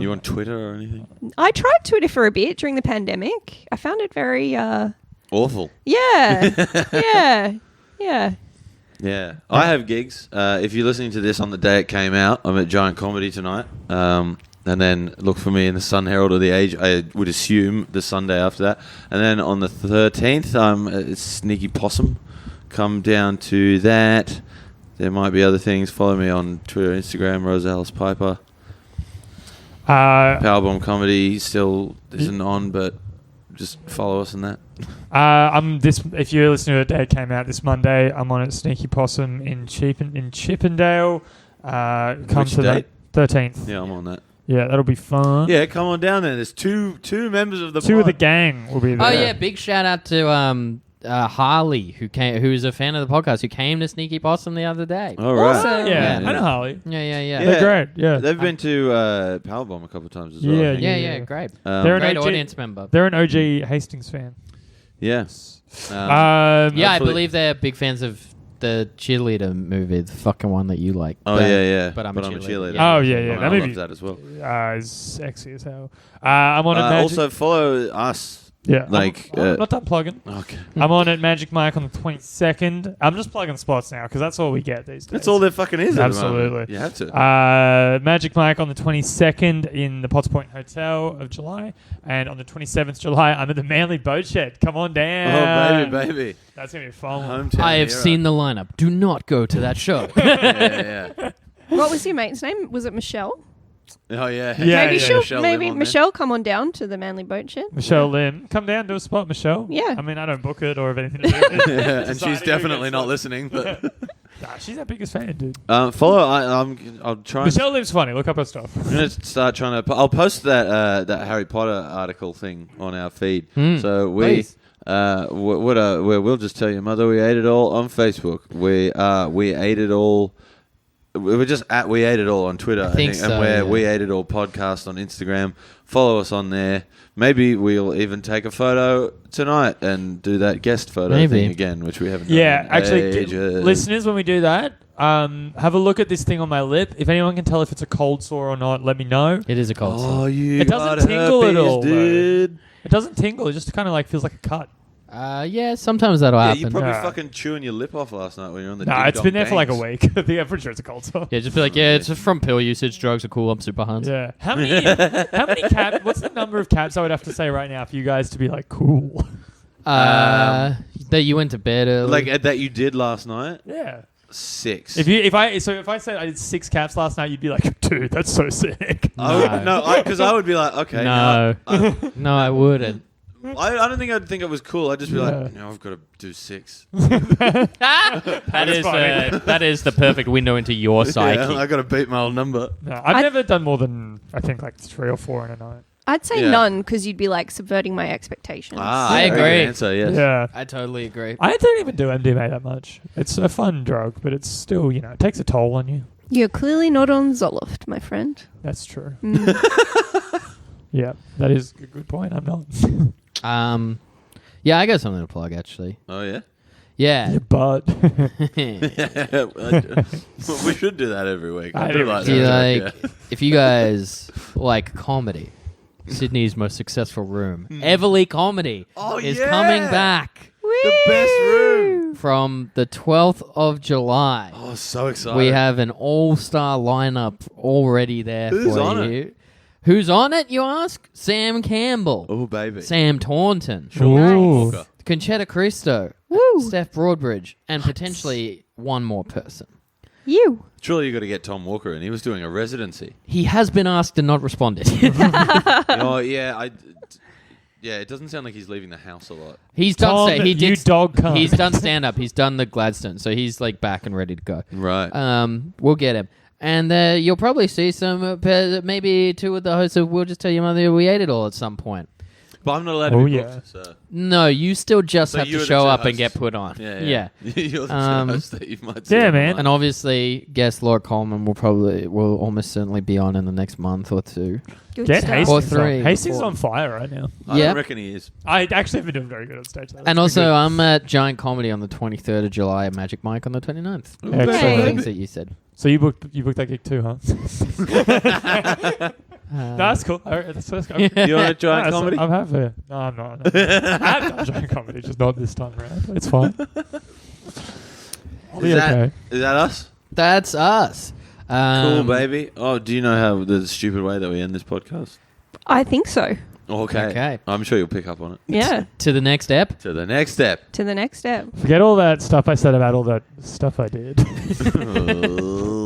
You on Twitter or anything? I tried Twitter for a bit during the pandemic. I found it very Awful. yeah. Yeah. I have gigs. If you're listening to this on the day it came out, I'm at Giant Comedy tonight. And then look for me in the Sun Herald or the Age. I would assume the Sunday after that. And then on the 13th, it's Sneaky Possum. Come down to that. There might be other things. Follow me on Twitter, Instagram, Rosales Piper. Powerbomb Comedy still isn't on, but just follow us in that. If you're listening to it, the day it came out this Monday. I'm on at Sneaky Possum in Chippendale. Come Which to date? that 13th. Yeah, I'm on that. Yeah, that'll be fun. Yeah, come on down there. There's two members of the Two of the pod. gang will be there. Oh yeah, big shout out to Harley, who's a fan of the podcast, who came to Sneaky Possum the other day. All right. Awesome. Yeah, Yeah. I know Harley. Yeah. They're great. Yeah, They've been to Powerbomb a couple of times as well. Yeah, I think. Yeah, great. They're an Great OG audience member. They're an OG Hastings fan. Yes. Yeah, I hopefully- believe they're big fans of the cheerleader movie, the fucking one that you like. Oh, yeah. But I'm a cheerleader. Oh, yeah. I That love movie that as well. is sexy as hell. I'm on at Magic. Also, follow us. Yeah, like, I'm not done plugging. Okay. I'm on at Magic Mike on the 22nd. I'm just plugging spots now because that's all we get these days. That's all there fucking is. at the moment. Absolutely. You have to. Magic Mike on the 22nd in the Potts Point Hotel of July. And on the 27th July, I'm at the Manly Boat Shed. Come on down. Oh, baby. That's going to be a fun one. Hometown I have hero. seen the lineup. Do not go to that show. Yeah. What was your mate's name? Was it Michelle? Oh, yeah. Yeah, maybe yeah. maybe Lim on Michelle come on down to the Manly Boat Shed. Michelle Lim. Come down, do a spot, Michelle. Yeah. I mean, I don't book it or have anything to do with it. there. Yeah, and Deciding she's who definitely gets not what. listening. But Nah, she's our biggest fan, dude. follow. I'll try. Michelle Lim's funny. Look up her stuff. I'm gonna start trying to. I'll post that Harry Potter article thing on our feed. So Please. we'll just tell your mother we ate it all on Facebook. We ate it all. We're just at We Ate It All on Twitter, I think think, so, and we're yeah. We Ate It All podcast on Instagram. Follow us on there. Maybe we'll even take a photo tonight and do that guest photo Maybe. thing again, which we haven't done Yeah, in actually, ages. listeners, when we do that, have a look at this thing on my lip. If anyone can tell if it's a cold sore or not, let me know. It is a cold Oh, sore. you It doesn't got tingle at herpes, all, though. dude. It doesn't tingle. It just kind of like feels like a cut. Yeah, sometimes that'll Yeah, happen. you probably Nah. fucking chewing your lip off last night when you're on the. Nah, Ding it's Dong been there for like a Dangs. week. I think I'm pretty sure it's a cold sore. Yeah, just be like, yeah, it's just from pill usage. Drugs are cool. I'm super Hans. Yeah. How many caps? What's the number of caps I would have to say right now for you guys to be like cool? That you went to bed early. Like that you did last night. Yeah. 6. If I said I did 6 caps last night, you'd be like, dude, that's so sick. Because I would be like, okay, No. No, I wouldn't. I don't think I'd think it was cool. I'd just be Yeah. like, no, I've got to do 6. That is the perfect window into your psyche. Yeah, I got to beat my old number. No, I've never done more than I think like 3 or 4 in a night. I'd say Yeah. none because you'd be like subverting my expectations. I very agree. good answer, yes. Yeah. I totally agree. I don't even do MDMA that much. It's a fun drug, but it's still, it takes a toll on you. You're clearly not on Zoloft, my friend. That's true. Mm. Yeah, that is a good point. I'm not. Yeah, I got something to plug actually. Oh, yeah? Yeah. Your butt. We should do that every week. I do do. like Do you that. like if you guys like comedy, Sydney's most successful room, Everly Comedy, Oh, is yeah. coming back The best room. from the 12th of July. Oh, so excited. We have an all-star lineup already there Who's for on you. Who's on it, you ask? Sam Campbell, Oh, baby. Sam Taunton, Ooh. Walker. Conchetta Cristo, Woo! Steph Broadbridge, and potentially one more person. You. Surely you got to get Tom Walker in. He was doing a residency. He has been asked and not responded. Oh, yeah. Yeah, it doesn't sound like he's leaving the house a lot. He's done. Tom, He you did. dog cunt. He's done stand up. He's done the Gladstone, so he's like back and ready to go. Right. We'll get him, and you'll probably see some maybe two of the hosts of We'll Just Tell Your Mother We Ate It All at some point. But I'm not allowed to Oh, be yeah. booked, so... No, you still just So have you're to the show two up and hosts. get put on. Yeah. You're the host that you might see. Yeah, on man. And obviously, guest Laura Coleman will almost certainly be on in the next month or two. Good Get stuff. Hastings three. on. Hastings is on fire right now. I Yeah. don't reckon he is. I actually have been doing very good on stage. Though. And That's also, been I'm at Giant Comedy on the 23rd of July at Magic Mike on the 29th. good. Hey. Excellent. Things that you said. So you booked that gig too, huh? No, that's cool. All right, that's cool. You on a Giant No, Comedy? I'm happy. No, I'm not. I have done Giant Comedy, just not this time around. It's fine. I'll be Is that, okay. is that us? That's us. Cool, baby. Oh, do you know how the stupid way that we end this podcast? I think so. Okay. I'm sure you'll pick up on it. Yeah. To the next ep. To the next step. To the next step. Forget all that stuff I said about all that stuff I did. Oh.